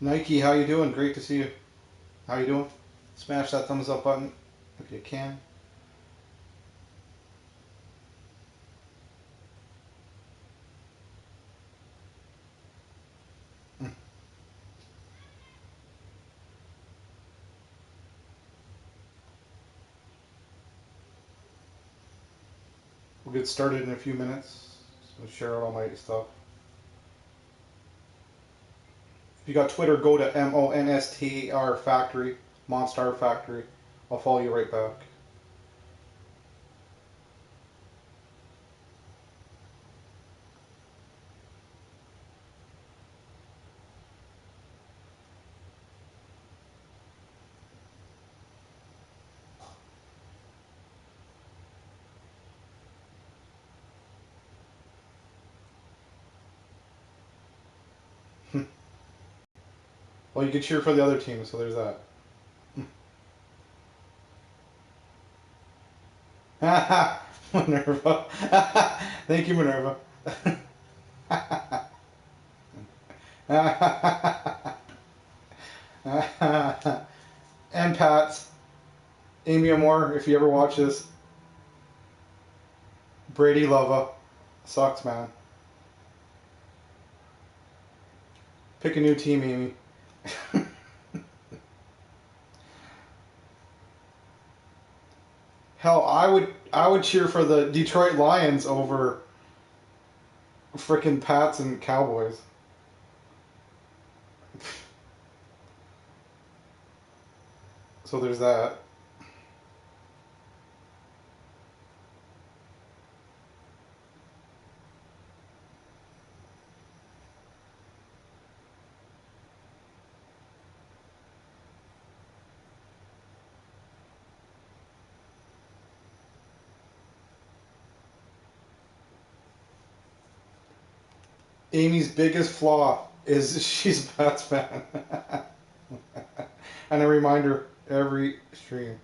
Nike, how you doing? Great to see you. How you doing? Smash that thumbs up button if you can. We'll get started in a few minutes. Just gonna share out all my stuff. If you got Twitter, go to MONSTAR Factory, Monstar Factory. I'll follow you right back. Well, you can cheer for the other team, so there's that. Minerva. Thank you, Minerva. And Pat's. Amy Amore, if you ever watch this. Brady Lova. Sucks, man. Pick a new team, Amy. Hell, I would cheer for the Detroit Lions over frickin' Pats and Cowboys. So there's that. Amy's biggest flaw is she's a Pats fan. And I remind her every stream.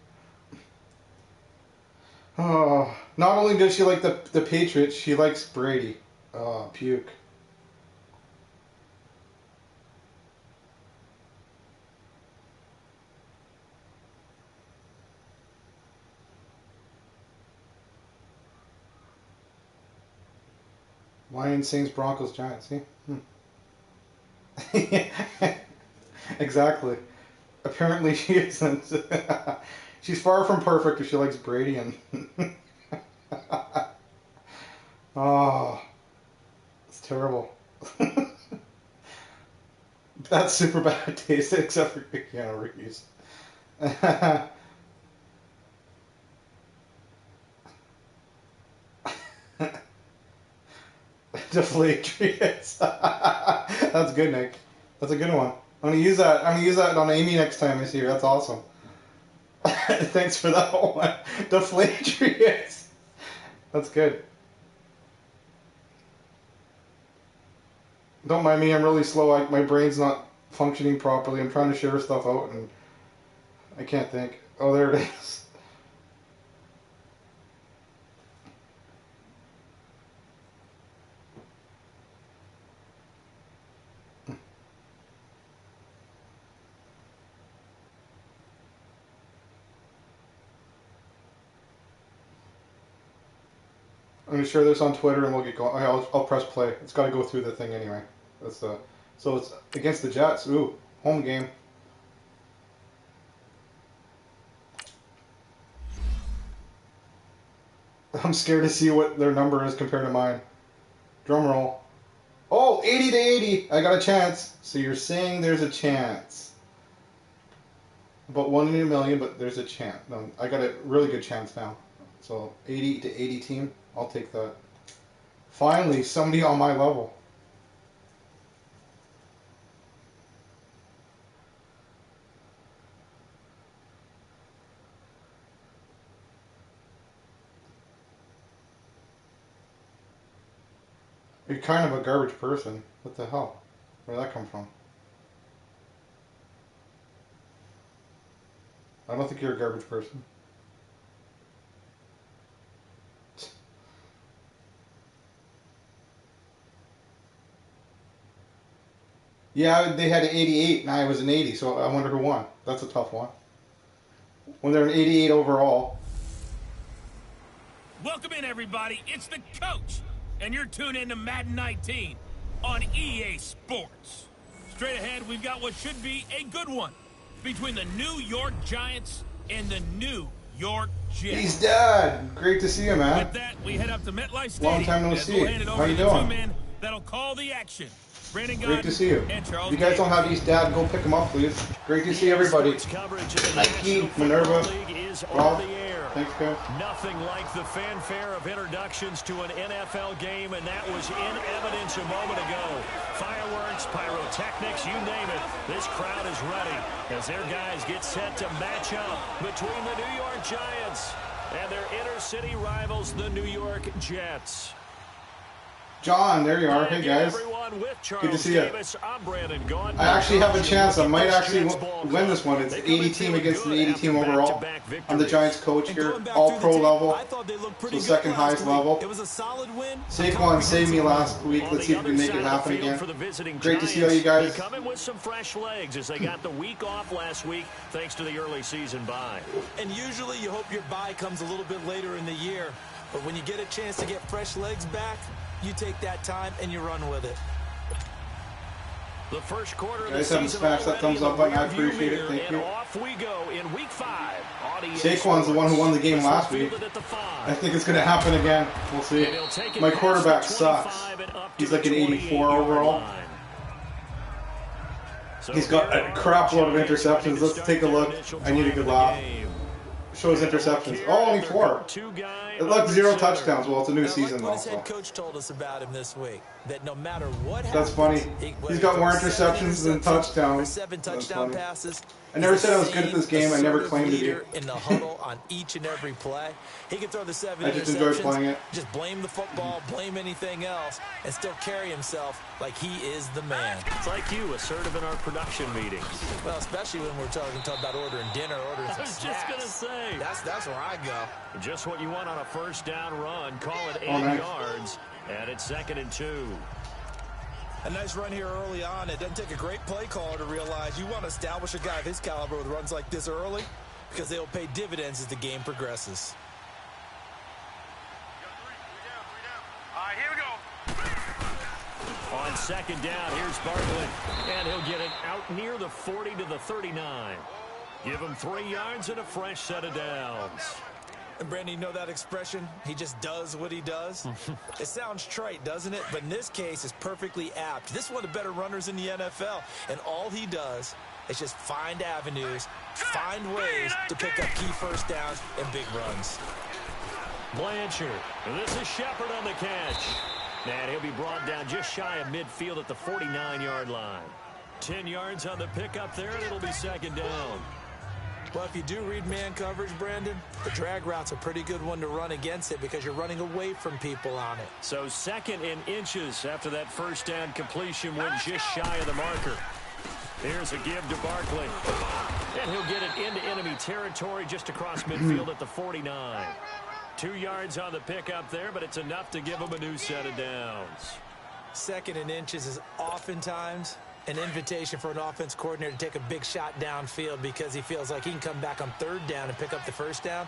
Oh, not only does she like the Patriots, she likes Brady. Oh, puke. Lions, Saints, Broncos, Giants. See? Exactly. Apparently she isn't. She's far from perfect if she likes Brady and. Oh, it's terrible. That's super bad taste, except for Keanu Reeves. Deflatrius. That's good, Nick. That's a good one. I'm gonna use that. I'm gonna use that on Amy next time I see her. That's awesome. Thanks for that one. Deflatrius. That's good. Don't mind me. I'm really slow. My brain's not functioning properly. I'm trying to share stuff out and I can't think. Oh, there it is. I'm gonna share this on Twitter and we'll get going. I'll press play. It's got to go through the thing anyway. That's so it's against the Jets. Ooh, home game. I'm scared to see what their number is compared to mine. Drum roll. Oh, 80 to 80. I got a chance. So you're saying there's a chance. About 1 in a million, but there's a chance. No, I got a really good chance now. So 80 to 80 team. I'll take that. Finally, somebody on my level. You're kind of a garbage person. What the hell? Where'd that come from? I don't think you're a garbage person. Yeah, they had an 88 and I was an 80, so I wonder who won. That's a tough one. When they're an 88 overall. Welcome in, everybody. It's the coach, and you're tuned in to Madden 19 on EA Sports. Straight ahead, we've got what should be a good one between the New York Giants and the New York Jets. He's dead. Great to see you, man. With that, we head up to MetLife Stadium. Long time no see. How you doing? Man that'll call the action. Great to see you. If you guys don't have East Dad, go pick him up, please. Great to see everybody. Nike, Minerva, Rob. Thanks, guys. Nothing like the fanfare of introductions to an NFL game, and that was in evidence a moment ago. Fireworks, pyrotechnics, you name it. This crowd is ready as their guys get set to match up between the New York Giants and their inner-city rivals, the New York Jets. John, there you are. Hey, guys. Good to see you. I actually have a chance. I might actually win this one. It's 80 team against an 80 team overall. I'm the Giants coach here, all pro level, so second highest level. Saquon saved me last week. Let's see if we can make it happen again. Great to see all you guys. Coming with some fresh legs as they got the week off last week thanks to the early season bye. And usually you hope your bye comes a little bit later in the year, but when you get a chance to get fresh legs back, you take that time and you run with it. The first quarter of the season. Guys haven't smashed that thumbs up button. I appreciate it. Thank you. Off we go in week 5. Saquon's the one who won the game last week. I think it's going to happen again. We'll see. My quarterback sucks. He's like an 84 overall. He's got a crap load of interceptions. Let's take a look. I need a good laugh. Shows interceptions. Oh, only 4. It looked 0 touchdowns. Well, it's a new season though. So. Head coach told us about him this week that no matter what That's funny. He's got more interceptions than touchdowns. 7 touchdown passes. I never said I was good at this game. I never claimed to be. In the huddle on each and every play, he can throw the 7 I just enjoy playing it. Just blame the football, blame anything else, and still carry himself like he is the man. It's like you, assertive in our production meetings. Well, especially when we're talking about ordering dinner, ordering some snacks. I was just gonna say. That's where I go. Just what you want on a first down run. Call it 8 yards, and it's 2nd and 2. A nice run here early on. It doesn't take a great play caller to realize you want to establish a guy of his caliber with runs like this early because they'll pay dividends as the game progresses. All right, here we go. On 2nd down, here's Barkley, and he'll get it out near the 40 to the 39. Give him 3 yards and a fresh set of downs. And Brandon, you know that expression? He just does what he does? It sounds trite, doesn't it? But in this case, it's perfectly apt. This is one of the better runners in the NFL. And all he does is just find avenues, find ways to pick up key first downs and big runs. Blanchard. This is Shepard on the catch. And he'll be brought down just shy of midfield at the 49-yard line. 10 yards on the pickup there, and it'll be 2nd down. Well, if you do read man coverage, Brandon, the drag route's a pretty good one to run against it because you're running away from people on it. So 2nd and inches after that first down completion went just shy of the marker. Here's a give to Barkley. And he'll get it into enemy territory just across midfield at the 49. 2 yards on the pickup there, but it's enough to give him a new set of downs. 2nd and inches is oftentimes an invitation for an offense coordinator to take a big shot downfield because he feels like he can come back on 3rd down and pick up the first down.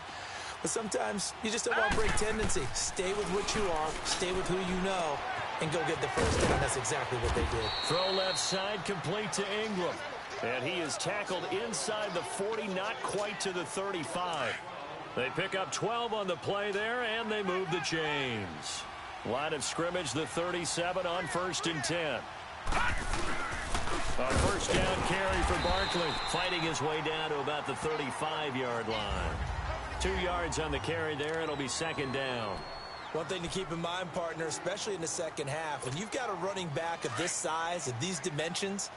But sometimes you just don't want to break tendency. Stay with what you are, stay with who you know, and go get the first down. That's exactly what they did. Throw left side, complete to Ingram. And he is tackled inside the 40, not quite to the 35. They pick up 12 on the play there, and they move the chains. Line of scrimmage, the 37 on 1st and 10. A first down carry for Barkley, fighting his way down to about the 35-yard line. 2 yards on the carry there, it'll be 2nd down. One thing to keep in mind, partner, especially in the second half, when you've got a running back of this size, of these dimensions,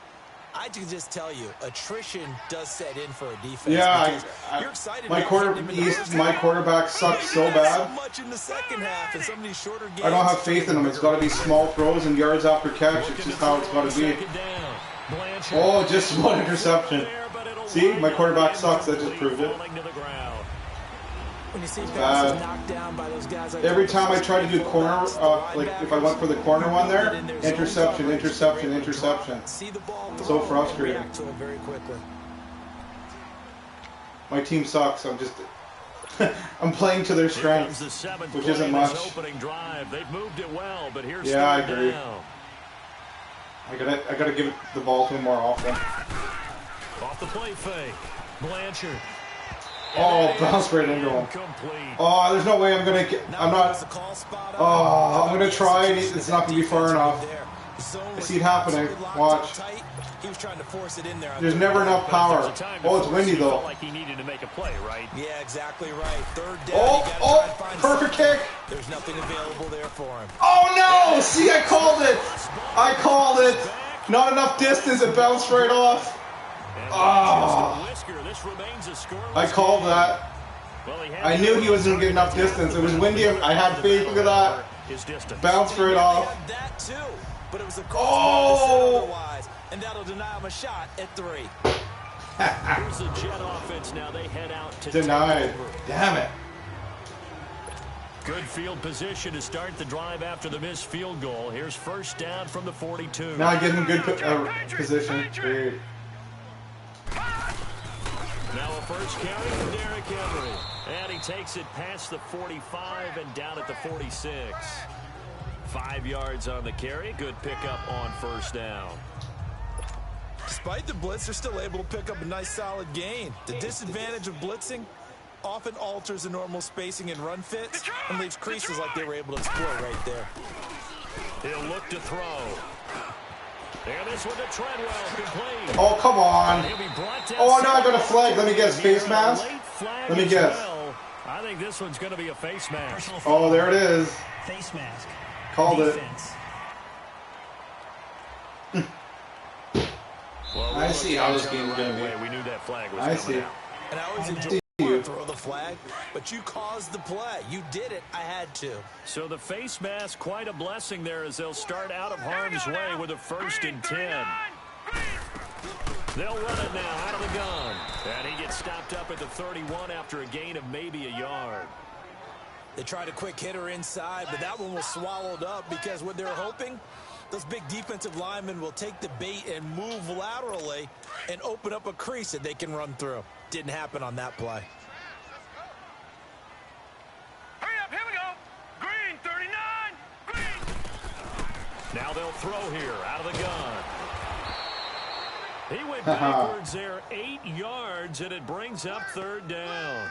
I can just tell you, attrition does set in for a defense. Yeah, you're excited. My quarterback sucks so bad. So much in the second half, and some of these shorter games, I don't have faith in him. It's got to be small throws and yards after catch. It's just how it's got to be. Oh, just one interception. See, my quarterback sucks. That just proved it. When you see passes knocked down by those guys, like every time I try to do corner, like if I went for the corner one there, interception. So frustrating. My team sucks. I'm just, I'm playing to their strengths, which isn't much. Yeah, I agree. I gotta give the ball to him more often. Off the play fake, Blanchard. Oh, bounce right into him. Oh, there's no way I'm going to get... I'm not... Oh, I'm going to try and it's not going to be far enough. I see it happening. Watch. There's never enough power. Oh, it's windy though. Yeah, exactly right. Third down. Oh, perfect kick. There's nothing available there for him. Oh, no. See, I called it. Not enough distance. It bounced right off. Oh. I called that. I knew he wasn't going to get enough distance. It was windy. I had faith. Look at that. Bounced right off. Oh! And that'll deny him a shot at 3. Here's the Jet offense now. They head out to denied. Damn it. Good field position to start the drive after the missed field goal. Here's first down from the 42. Now I give him good position. Great. Now a first carry for Derrick Henry. And he takes it past the 45 and down at the 46. 5 yards on the carry. Good pickup on first down. Despite the blitz, they're still able to pick up a nice solid gain. The disadvantage of blitzing often alters the normal spacing and run fits and leaves creases like they were able to exploit right there. He'll look to throw. And this one to Treadwell, complete. Oh, come on. Oh, now I got a flag. Let me guess, face mask? Let me guess. I think this one's going to be a face mask. Oh, there it is. Face mask. Called Defense. it. I see how this game's going to be. We knew that flag was coming out. And I always enjoy to throw the flag, but you caused the play. You did it. I had to. So the face mask, quite a blessing there as they'll start out of harm's way with a 1st and 10. They'll run it now out of the gun. And he gets stopped up at the 31 after a gain of maybe a yard. They tried a quick hitter inside, but that one was swallowed up because what they're hoping, those big defensive linemen will take the bait and move laterally and open up a crease that they can run through. Didn't happen on that play. Hurry up, here we go. Green, 39. Green. Now they'll throw here out of the gun. He went backwards there 8 yards, and it brings up 3rd down.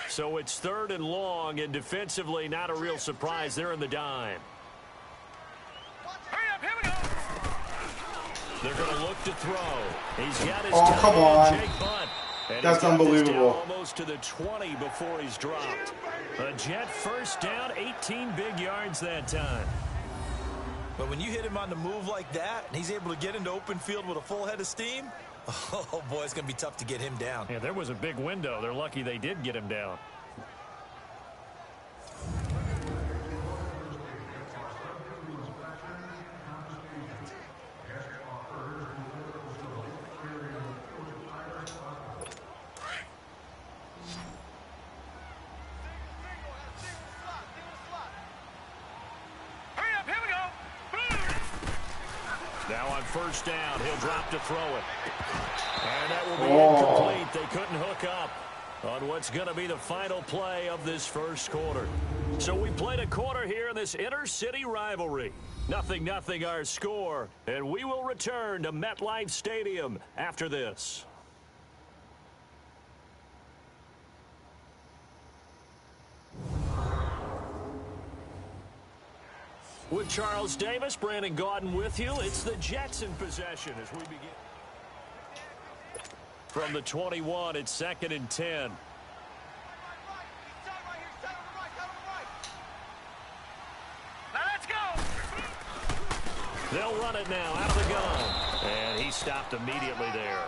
So it's 3rd and long, and defensively not a real surprise. They're in the dime. Hurry up, here we go. They're going to look to throw. He's got his come on. Jake Butt. And that's unbelievable. Almost to the 20 before he's dropped. A Jet first down, 18 big yards that time. But when you hit him on the move like that, and he's able to get into open field with a full head of steam, oh boy, it's going to be tough to get him down. Yeah, there was a big window. They're lucky they did get him down. Now on first down, he'll drop to throw it. And that will be incomplete. They couldn't hook up on what's going to be the final play of this first quarter. So we played a quarter here in this inter-city rivalry. 0-0 our score, and we will return to MetLife Stadium after this. With Charles Davis, Brandon Gaudin with you. It's the Jets in possession as we begin. From the 21, it's 2nd and 10. They'll run it now out of the gun. And he stopped immediately there.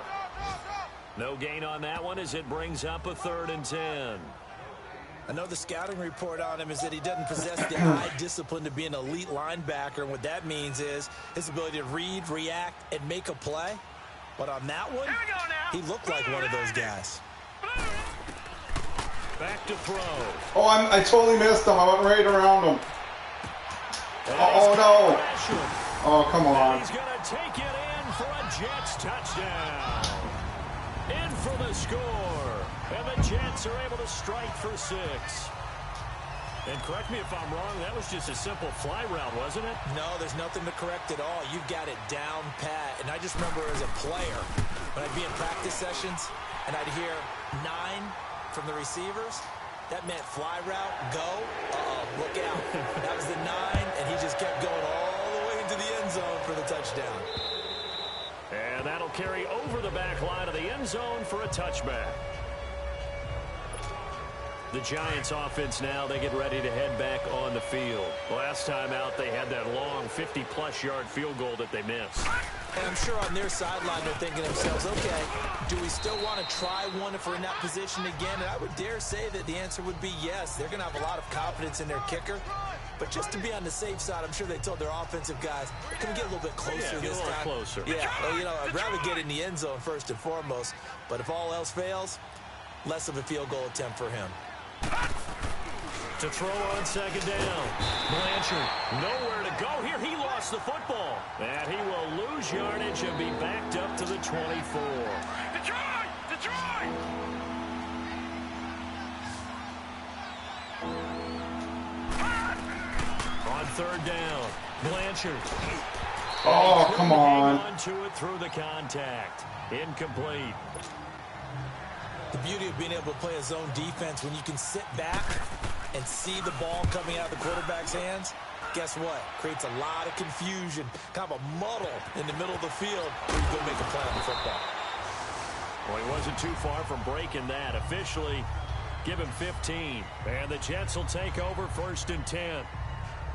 No gain on that one as it brings up a 3rd and 10. I know the scouting report on him is that he doesn't possess the eye discipline to be an elite linebacker. And what that means is his ability to read, react, and make a play. But on that one, he looked like one of those guys. Back to throw. Oh, I totally missed him. I went right around him. Oh, no. Oh, come on. He's going to take it in for a Jets touchdown. In for the score. And the Jets are able to strike for 6. And correct me if I'm wrong, that was just a simple fly route, wasn't it? No, there's nothing to correct at all. You've got it down pat. And I just remember as a player, when I'd be in practice sessions, and I'd hear 9 from the receivers, that meant fly route, go, look out. That was the 9, and he just kept going all the way into the end zone for the touchdown. And that'll carry over the back line of the end zone for a touchback. The Giants offense now, they get ready to head back on the field. Last time out, they had that long 50-plus yard field goal that they missed. And I'm sure on their sideline they're thinking to themselves, okay, do we still want to try one if we're in that position again? And I would dare say that the answer would be yes. They're going to have a lot of confidence in their kicker. But just to be on the safe side, I'm sure they told their offensive guys, can we get a little bit closer this time? Closer. Yeah, well, you know, I'd rather get in the end zone first and foremost. But if all else fails, less of a field goal attempt for him. To throw on 2nd down. Blanchard, nowhere to go here. He lost the football. And he will lose yardage and be backed up to the 24. Detroit! Detroit! On 3rd down, Blanchard. Oh, come on. On to it through the contact. Incomplete. The beauty of being able to play a zone defense when you can sit back and see the ball coming out of the quarterback's hands, guess what? Creates a lot of confusion, kind of a muddle in the middle of the field where you go make a play on the football. Well, he wasn't too far from breaking that. Officially, give him 15. And the Jets will take over 1st and 10.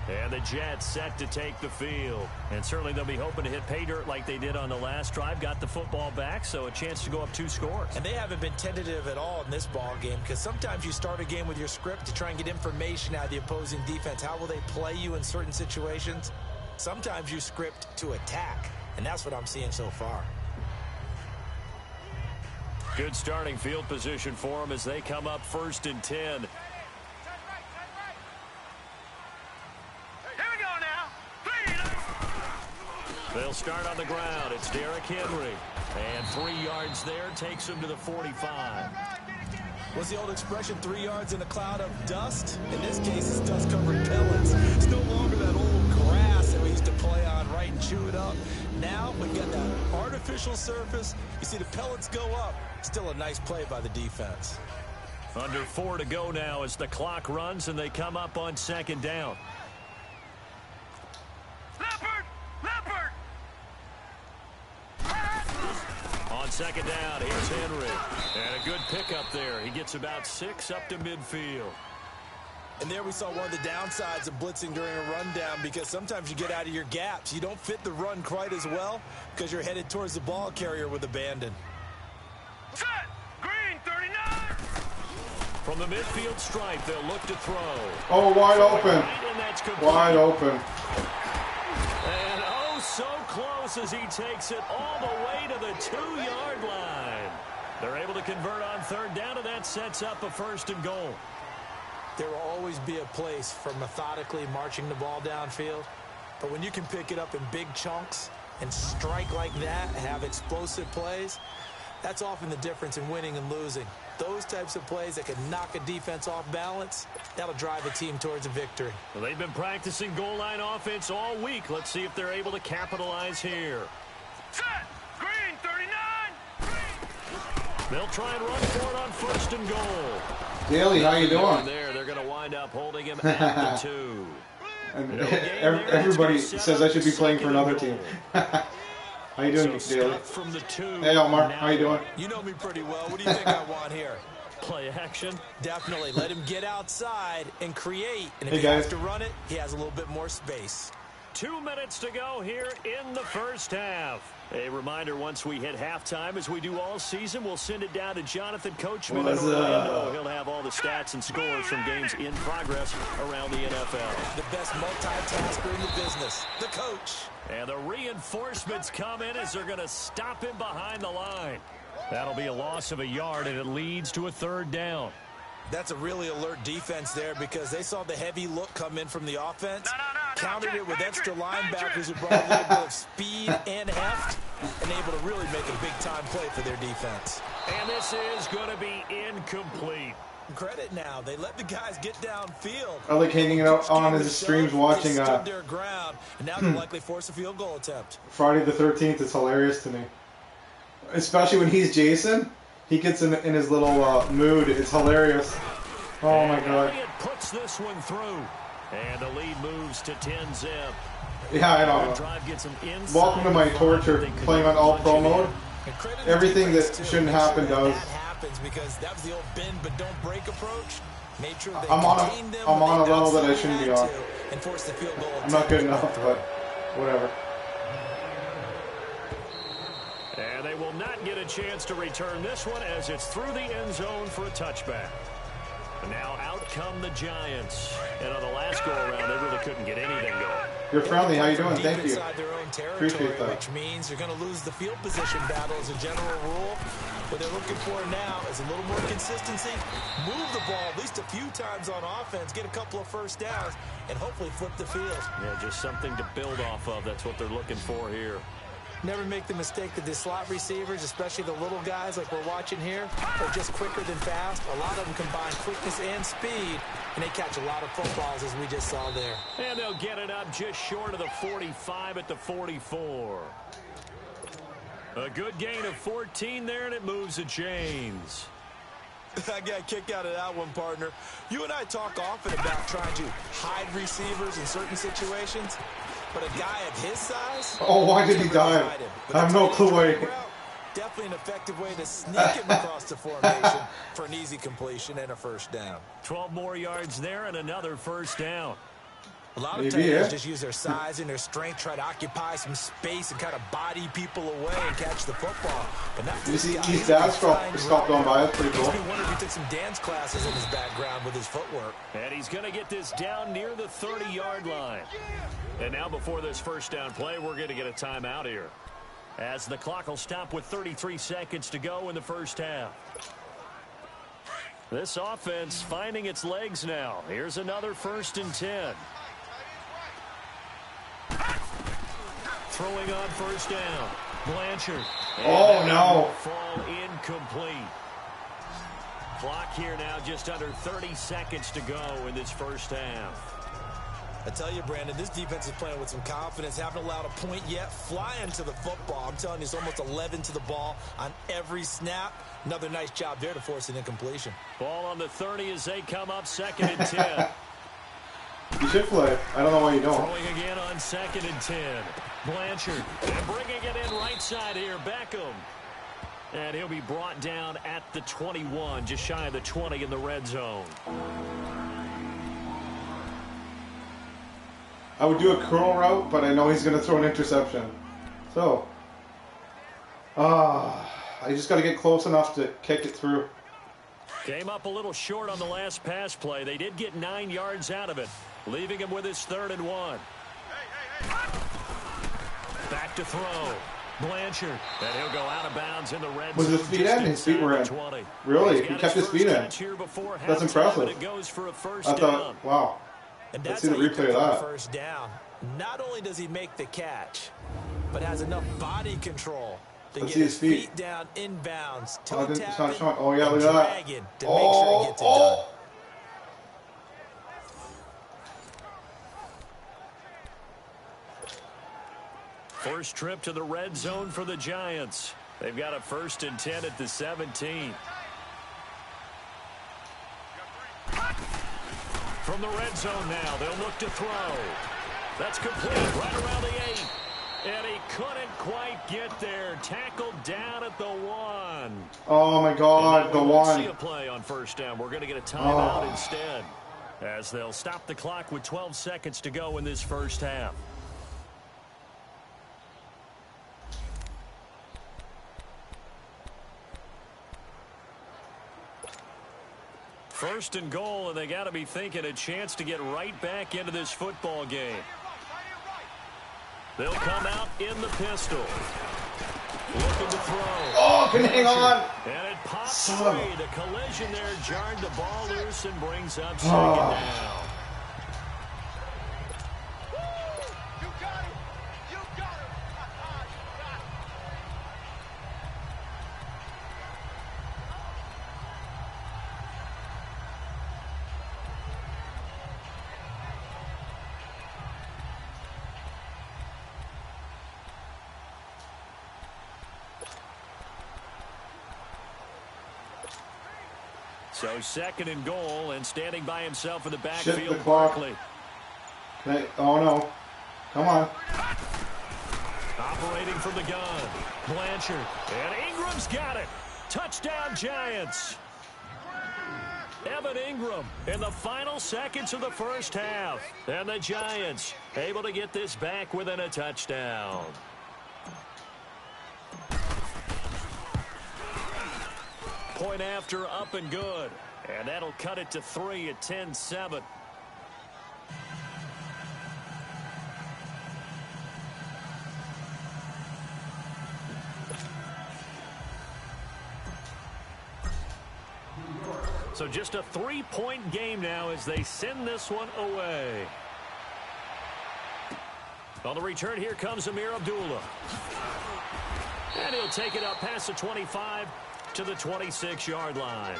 And the Jets set to take the field. And certainly they'll be hoping to hit pay dirt like they did on the last drive. Got the football back, so a chance to go up 2 scores. And they haven't been tentative at all in this ball game because sometimes you start a game with your script to try and get information out of the opposing defense. How will they play you in certain situations? Sometimes you script to attack, and that's what I'm seeing so far. Good starting field position for them as they come up 1st and 10. They'll start on the ground. It's Derrick Henry. And 3 yards there takes him to the 45. What's the old expression, 3 yards in a cloud of dust? In this case, it's dust-covered pellets. It's no longer that old grass that we used to play on, right, and chew it up. Now, we've got that artificial surface. You see the pellets go up. Still a nice play by the defense. Under 4 to go now as the clock runs and they come up on 2nd down. On 2nd down, here's Henry. And a good pickup there. He gets about 6 up to midfield. And there we saw one of the downsides of blitzing during a rundown because sometimes you get out of your gaps. You don't fit the run quite as well because you're headed towards the ball carrier with abandon. Set! Green, 39! From the midfield stripe, they'll look to throw. Oh, wide open. And that's complete. Wide open. And oh, so close as he takes it all the way to the 2-yard line. They're able to convert on 3rd down, and that sets up a 1st and goal. There will always be a place for methodically marching the ball downfield. But when you can pick it up in big chunks and strike like that, have explosive plays, that's often the difference in winning and losing. Those types of plays that can knock a defense off balance, that'll drive a team towards a victory. Well, they've been practicing goal line offense all week. Let's see if they're able to capitalize here. Set! Green, 39! They'll try and run for it on 1st and goal. Daly, how you doing? There, they're going to wind up holding him at the 2. And everybody says I should be playing for another team. How you doing, Daly? From the 2. Hey, Omar, how you doing? You know me pretty well. What do you think I want here? Play action. Definitely. Let him get outside and create. And if Hey, he guys. has to run it, he has a little bit more space. 2 minutes to go here in the first half. A reminder, once we hit halftime, as we do all season, we'll send it down to Jonathan Coachman in Orlando. He'll have all the stats and scores from games in progress around the NFL. The best multitasker in the business, the coach. And the reinforcements come in as they're going to stop him behind the line. That'll be a loss of a yard, and it leads to a 3rd down. That's a really alert defense there because they saw the heavy look come in from the offense, countered it with extra linebackers who brought a little bit of speed and heft, and able to really make a big-time play for their defense. And this is going to be incomplete. Credit now. They let the guys get downfield. I like hanging out on his streams watching their ground, and now they'll likely force a field goal attempt. Friday the 13th is hilarious to me. Especially when he's Jason. He gets in his little mood. It's hilarious. Oh my God. Elliott puts this one through. And the lead moves to 10-zip. Yeah, I know. Welcome to my torture playing on all pro mode. Everything that shouldn't happen does. Because that was the old bend but don't break approach. Made sure they I'm on a level that I shouldn't be on. And force the field goal. I'm not good enough, but whatever. And they will not get a chance to return this one as it's through the end zone for a touchback. And now out come the Giants. And on the last go-around, they really couldn't get anything going. You're friendly. How you doing? Thank you. Appreciate that. Which means you're going to lose the field position battle as a general rule. What they're looking for now is a little more consistency. Move the ball at least a few times on offense. Get a couple of first downs. And hopefully flip the field. Yeah, just something to build off of. That's what they're looking for here. Never make the mistake that the slot receivers, especially the little guys like we're watching here, are just quicker than fast. A lot of them combine quickness and speed, and they catch a lot of footballs, as we just saw there. And they'll get it up just short of the 45 at the 44. A good gain of 14 there, and it moves the chains. I got a kick out of that one, partner. You and I talk often about trying to hide receivers in certain situations. But a guy of his size... Oh, why did he dive? I have no clue why. Definitely an effective way to sneak him across the formation for an easy completion and a first down. 12 more yards there and another first down. A lot of times just use their size and their strength, try to occupy some space and kind of body people away and catch the football. But not you see, his dad stopped on by. It's pretty cool. I wonder if he took some dance classes in his background with his footwork. And he's going to get this down near the 30-yard line. And now before this first down play, we're going to get a timeout here, as the clock will stop with 33 seconds to go in the first half. This offense finding its legs now. Here's another 1st and 10. Throwing on first down. Blanchard. Oh, no. Fall incomplete. Clock here now just under 30 seconds to go in this first half. I tell you, Brandon, this defense is playing with some confidence. Haven't allowed a point yet. Flying to the football. I'm telling you, it's almost 11 to the ball on every snap. Another nice job there to force an incompletion. Ball on the 30 as they come up 2nd and 10. You should play. I don't know why you don't. Throwing again on 2nd and 10. Blanchard. And bringing it in right side here. Beckham. And he'll be brought down at the 21, just shy of the 20 in the red zone. I would do a curl route, but I know he's going to throw an interception. So, I just got to get close enough to kick it through. Came up a little short on the last pass play. They did get 9 yards out of it, leaving him with his 3rd and 1. Back to throw. Blanchard. And he'll go out of bounds in the red zone. Was his feet in? His feet were in. Really? He kept his feet in. That's impressive. I thought, wow. And let's that's see the replay of that. First down. Not only does he make the catch, but has enough body control to get his feet down inbounds. Oh, yeah, look at that. To make sure he gets it done. First trip to the red zone for the Giants. They've got a 1st and 10 at the 17. From the red zone now, they'll look to throw. That's complete right around the 8. And he couldn't quite get there. Tackled down at the 1. Oh, my God, the 1. See a play on first down. We're going to get a timeout instead, as they'll stop the clock with 12 seconds to go in this first half. first and goal, and they got to be thinking a chance to get right back into this football game. They'll come out in the pistol. Looking to throw. Oh, couldn't hang on. And it pops free. The collision there jarred the ball loose and brings up second down. So second and goal, and standing by himself in the backfield, Barkley. Oh, no. Come on. Operating from the gun. Blanchard. And Ingram's got it. Touchdown, Giants. Evan Ingram in the final seconds of the first half. And the Giants able to get this back within a touchdown. Point after, up and good. And that'll cut it to 3 at 10-7. So just a 3-point game now as they send this one away. On the return, here comes Amir Abdullah. And he'll take it up past the 25 to the 26-yard line.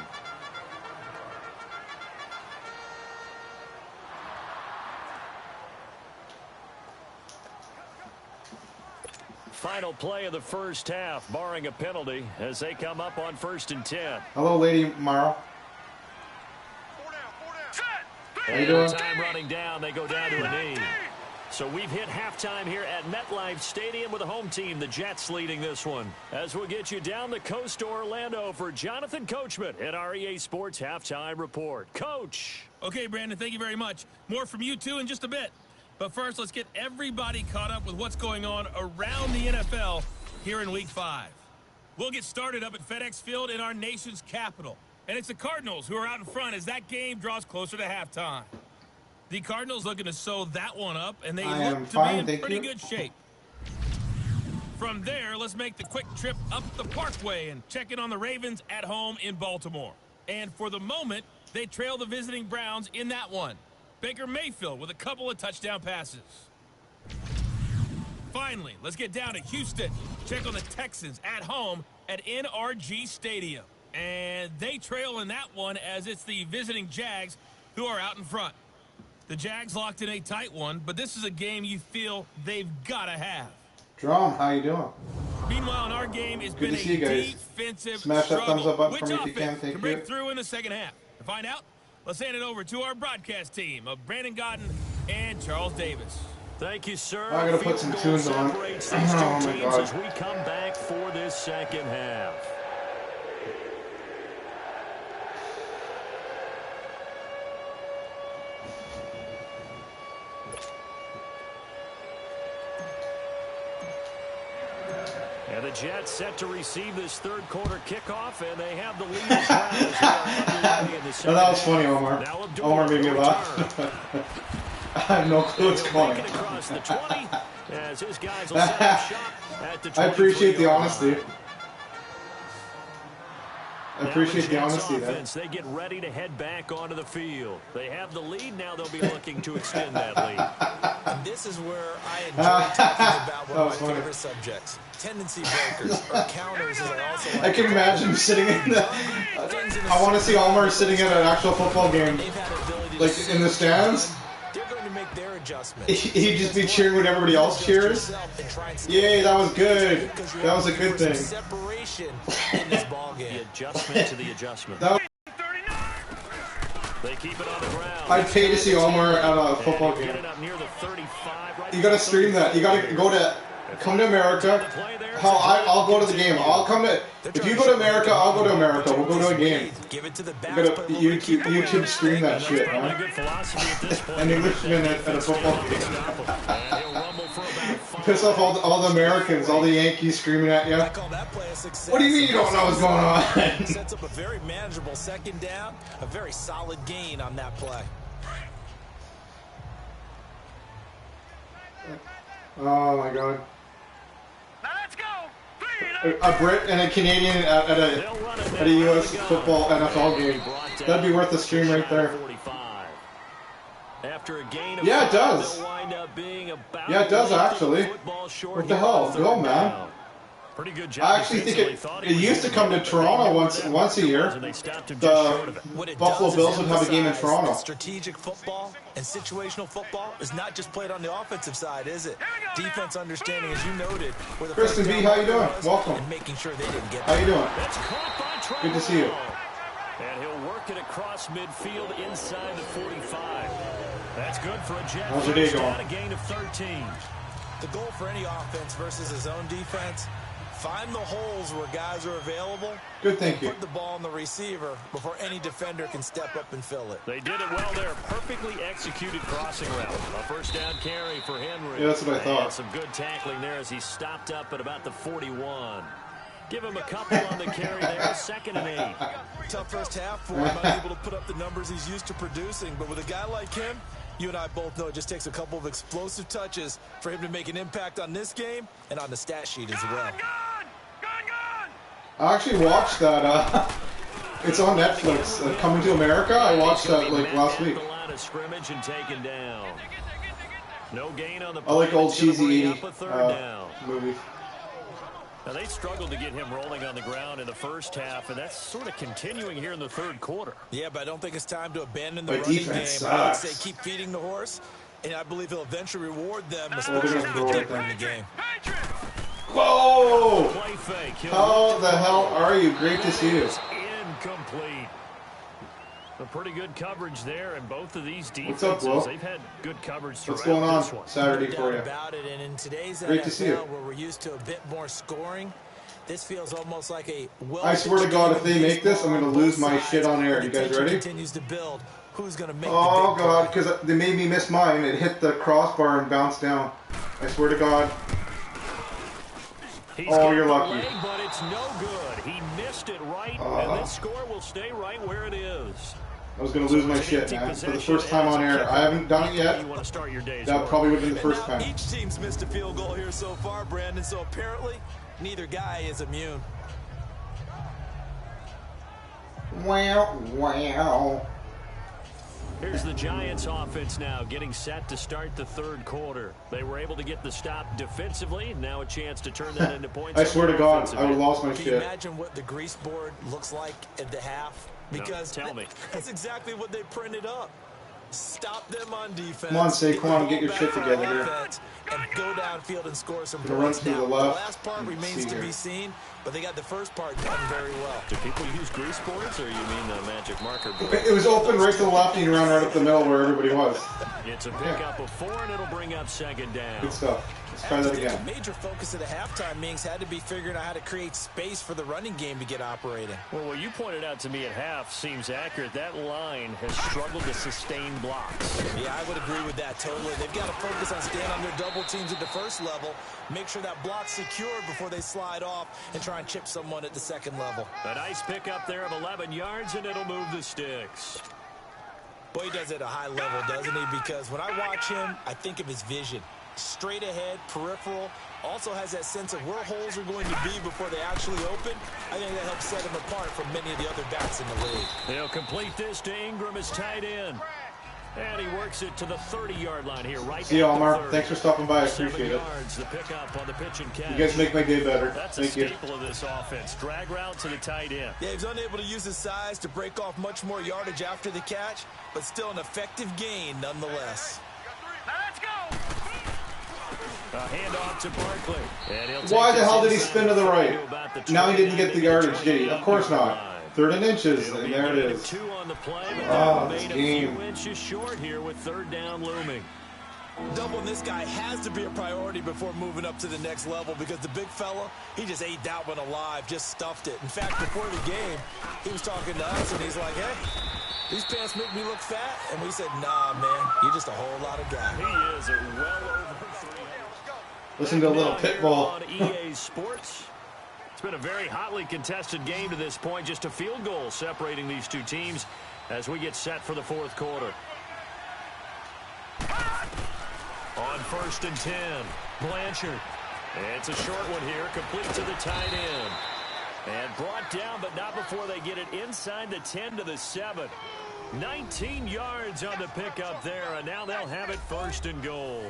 Final play of the first half, barring a penalty, as they come up on 1st and 10. Hello, Lady Morrow. How you doing? Time running down, they go down to a knee. So we've hit halftime here at MetLife Stadium with the home team, the Jets, leading this one. As we'll get you down the coast to Orlando for Jonathan Coachman at our EA Sports Halftime Report. Coach. Okay, Brandon, thank you very much. More from you two in just a bit. But first, let's get everybody caught up with what's going on around the NFL here in Week 5. We'll get started up at FedEx Field in our nation's capital. And it's the Cardinals who are out in front as that game draws closer to halftime. The Cardinals looking to sew that one up, and they look to be in pretty good shape. From there, let's make the quick trip up the Parkway and check in on the Ravens at home in Baltimore. And for the moment, they trail the visiting Browns in that one. Baker Mayfield with a couple of touchdown passes. Finally, let's get down to Houston. Check on the Texans at home at NRG Stadium. And they trail in that one as it's the visiting Jags who are out in front. The Jags locked in a tight one, but this is a game you feel they've got to have. Drum, how you doing? Meanwhile, in our game, it's been a defensive Smash that thumbs up button which for me if you can. Thank can break through in the second half. To find out, let's hand it over to our broadcast team of Brandon Godden and Charles Davis. Thank you, sir. I gotta put some tunes on. Oh my God. As we come back for this second half. And the Jets set to receive this third quarter kickoff, and they have the lead as well as they are underway in the second. That was funny, Omar. Omar made me laugh. I have no clue what's going on. Across the 20, as his guys will set up shop at the I appreciate the honesty. line. I appreciate the honesty there. They get ready to head back onto the field. They have the lead. Now they'll be looking to extend that lead. And this is where I enjoy talking about one of my favorite subjects. Tendency breakers, or counters, as I also like. I can imagine sitting in the... I want to see Omar sitting at an actual football game. Like, in the stands. They're going to make their adjustment. He'd just be cheering when everybody else cheers. Yay, that was good. That was a good thing. Separation in this ball game. The adjustment to the adjustment. They keep it on the ground. I'd pay to see Omar at a football game. You gotta stream that. You gotta come to America. Hell, I'll go to the game. I'll come to. If you go to America, I'll go to America. We'll go to a game. Give it to the You gotta YouTube stream that shit, man. An Englishman at a football game. Piss off all the Americans, all the Yankees screaming at you. I call that play a success. What do you mean you don't know what's going on? Sets up a very manageable second down, a very solid gain on that play. Oh my God. Now let's go. A Brit and a Canadian at a U.S. football NFL game. That'd be worth a stream right there. After a gain of Yeah, it does. Yeah, it does actually. What the hell? Go, man. Pretty good job. I actually think it used to come to Toronto once a year. The Buffalo Bills would have a game in Toronto. Strategic football and situational football is not just played on the offensive side, is it? Defense understanding, as you noted. Kristen B, how you doing? Welcome. And making sure they didn't get. How you doing? Good to see you. And he'll work it across midfield inside the 45. That's good for a jet. How's your day going? A gain of 13. The goal for any offense versus his own defense, find the holes where guys are available. Good, thank you. Put the ball on the receiver before any defender can step up and fill it. They did it well there. Perfectly executed crossing route. A first down carry for Henry. Yeah, that's what I thought. And some good tackling there as he stopped up at about the 41. Give him a couple on the carry there. 2nd and 8. Tough first half for him. Unable to put up the numbers he's used to producing. But with a guy like him, you and I both know it just takes a couple of explosive touches for him to make an impact on this game and on the stat sheet as well. I actually watched that. It's on Netflix. Coming to America. I watched that like last week. I like old cheesy 80 movies. Now, they struggled to get him rolling on the ground in the first half, and that's sort of continuing here in the third quarter. Yeah, but I don't think it's time to abandon the running game. I would say keep feeding the horse, and I believe he'll eventually reward them, especially as we get deeper in the game. Whoa! How the hell are you? Great to see you. Incomplete. A pretty good coverage there, and both of these defenses, what's up, Will? They've had good coverage throughout. What's going on this one. Saturday for you? About it. And in today's Great to see you. where we're used to a bit more scoring, this feels almost like a I swear to God, if they make this, I'm going to lose my shit on air. You guys ready? Continues to build. Who's going to make oh, God, because they made me miss mine. It hit the crossbar and bounced down. I swear to God. Oh, you're lucky. But it's no good. He missed it right, and this score will stay right where it is. I was going to lose my shit, man. For the first time on air. I haven't done it yet. That probably would have been the first time. Each team's missed a field goal here so far, Brandon, so apparently neither guy is immune. Wow, wow. Here's the Giants offense now getting set to start the third quarter. They were able to get the stop defensively. Now a chance to turn that into points. I swear to God, I would have lost my shit. Can you imagine what the grease board looks like at the half? Because no, tell me. That's exactly what they printed up. Stop them on defense. Come on, Saquon, get your shit together here. And go downfield and score some points. The left. last part remains to be seen, but they got the first part done very well. Do people use grease boards, or you mean the magic marker board? It was open right to the left, and you ran right up the middle where everybody was. It's a pickup of 4, and it'll bring up 2nd down. Good stuff. Let's try that again. A major focus of the halftime meetings had to be figuring out how to create space for the running game to get operating. Well, what you pointed out to me at half seems accurate. That line has struggled to sustain blocks. Yeah, I would agree with that totally. They've got to focus on staying on their double teams at the first level, make sure that block's secured before they slide off and try and chip someone at the second level. A nice pickup there of 11 yards, and it'll move the sticks. Boy, he does it at a high level, doesn't he? Because when I watch him, I think of his vision. Straight ahead, peripheral, also has that sense of where holes are going to be before they actually open. I think that helps set him apart from many of the other backs in the league. They'll complete this to Ingram as tight end. And he works it to the 30-yard line here, right. See you, Omar. Thanks for stopping by. I appreciate it. The pickup on the pitch and catch. You guys make my day better. That's Thank you. a staple of this offense. Drag route to the tight end. Yeah, he's unable to use his size to break off much more yardage after the catch, but still an effective gain nonetheless. Now let's go. A handoff to Barkley. Why the hell did he spin to the right? Now he didn't get the yardage, did he? Of course not. 3rd and inches, and there it is. 2 on the play. Oh, this game. A few inches short here with 3rd down looming. Doubling this guy has to be a priority before moving up to the next level because the big fella, he just ate that one alive, just stuffed it. In fact, before the game, he was talking to us, and he's like, hey, these pants make me look fat. And we said, nah, man, you're just a whole lot of guy. He is well over 300. Listen to a little Pitbull. On EA Sports. It's been a very hotly contested game to this point. Just a field goal separating these two teams as we get set for the fourth quarter. On 1st and 10, Blanchard. It's a short one here, complete to the tight end. And brought down, but not before they get it inside the 10 to the 7. 19 yards on the pickup there, and now they'll have it 1st and goal.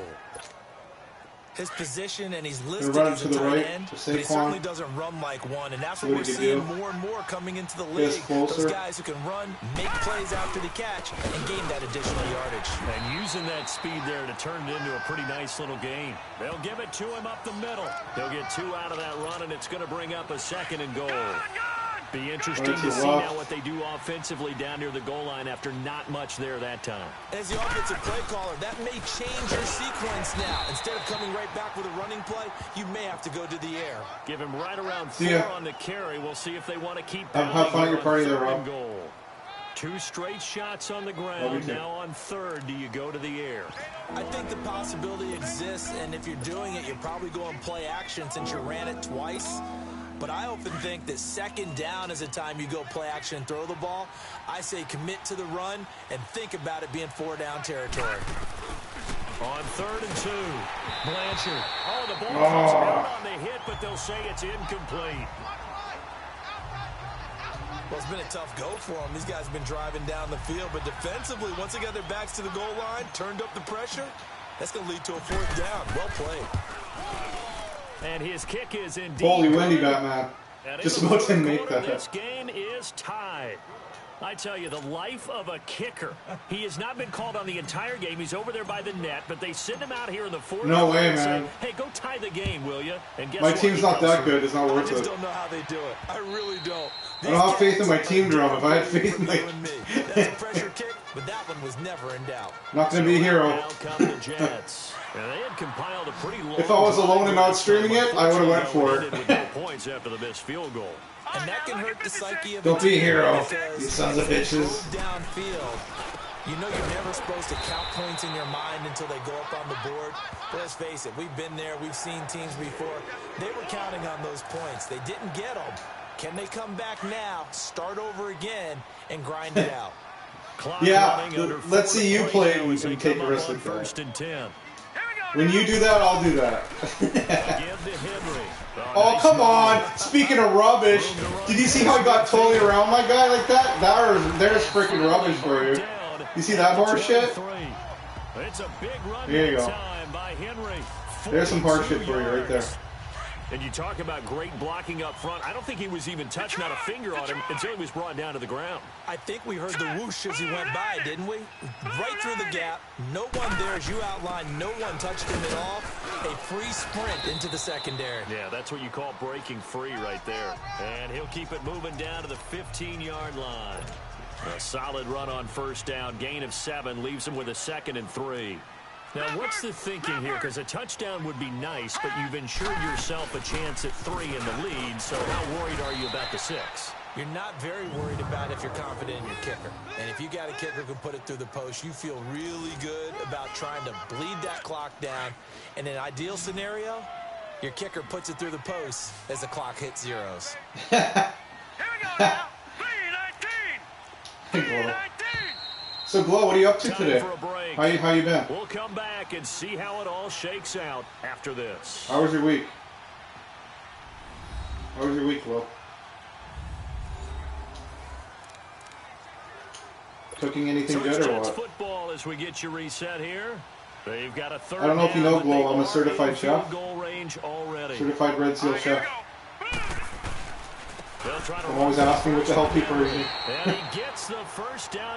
His position, and he's listed as a the tight right end, to but he certainly doesn't run like one, and that's what we're seeing more and more coming into the league. Those guys who can run, make plays after the catch, and gain that additional yardage. And using that speed there to turn it into a pretty nice little game. They'll give it to him up the middle. He'll get 2 out of that run, and it's going to bring up a 2nd and goal. Be interesting to see now what they do offensively down near the goal line after not much there that time. As the offensive play caller, that may change your sequence now. Instead of coming right back with a running play, you may have to go to the air. Give him right around 4 on the carry. We'll see if they want to keep have fun at your party there, Rob. Goal. 2 straight shots on the ground. Now on 3rd, do you go to the air? I think the possibility exists, and if you're doing it, you're probably going play action since you ran it twice. But I often think that 2nd down is a time you go play action and throw the ball. I say commit to the run and think about it being 4-down territory. On 3rd and 2, Blanchard. Oh, the ball comes out on the hit, but they'll say it's incomplete. Well, it's been a tough go for them. These guys have been driving down the field, but defensively, once they got their backs to the goal line, turned up the pressure, that's going to lead to a 4th down. Well played. And his kick is indeed. Holy windy, Batman. Just about to make that. This game is tied. I tell you, the life of a kicker. He has not been called on the entire game. He's over there by the net, but they send him out here in the 4th. No way, man. Say, hey, go tie the game, will you? And guess my what? Team's not that good. It's not worth it. I just don't know how they do it. I really don't. I don't have faith in my team, Drum. If I had faith in my... That's a pressure kick, but that one was never in doubt. Not going to be a hero. Now come the Jets. And they had compiled a pretty long if I was alone and not streaming it, I would have went for it. With no points after the missed field goal. And that can hurt the psyche of Don't be a hero, you sons of bitches. Downfield, you know you're never supposed to count points in your mind until they go up on the board. But let's face it, we've been there, we've seen teams before. They were counting on those points. They didn't get them. Can they come back now, start over again, and grind it out? Yeah, let's see you play and we can take the rest of the 1st and 10. When you do that, I'll do that. Oh, come on. Speaking of rubbish, did you see how he got totally around my guy like that? There's freaking rubbish for you. You see that horse shit? There you go. There's some hard shit for you right there. And you talk about great blocking up front. I don't think he was even touched, not a finger on him, until he was brought down to the ground. I think we heard the whoosh as he went by, didn't we? Right through the gap. No one there, as you outlined. No one touched him at all. A free sprint into the secondary. Yeah, that's what you call breaking free right there. And he'll keep it moving down to the 15-yard line. A solid run on 1st down. Gain of 7 leaves him with a 2nd and 3. Now, what's the thinking here? Because a touchdown would be nice, but you've ensured yourself a chance at 3 in the lead, so how worried are you about the 6? You're not very worried about if you're confident in your kicker. And if you got a kicker who can put it through the post, you feel really good about trying to bleed that clock down. In an ideal scenario, your kicker puts it through the post as the clock hits zeros. Here we go. Hey, so, Glow, what are you up to today? How you been? We'll come back and see how it all shakes out after this. How was your week? How was your week, Glow? Cooking anything good or what? Football as we get you reset here. They've got a 3rd. I don't know if you know, Glow. I'm a certified chef. Goal range already. Certified Red Seal chef. I'm always asking what the hell people are eating.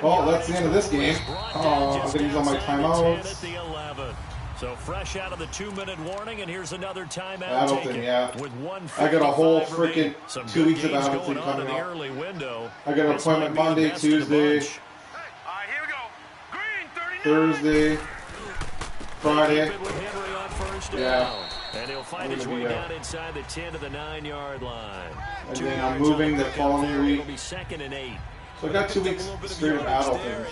Oh, that's the end of this game. Oh, I'm going to use all my timeouts. So fresh out of the 2-minute warning, and here's another timeout. Adulting, yeah. I got a whole freaking 2 weeks of adulting coming up. I got an appointment Monday, Tuesday, Thursday, Friday. Yeah. And he'll find his way down inside the 10 to the 9-yard line. And then I'm moving the following week. It'll be 2nd and 8. So I got 2 weeks straight of adulting.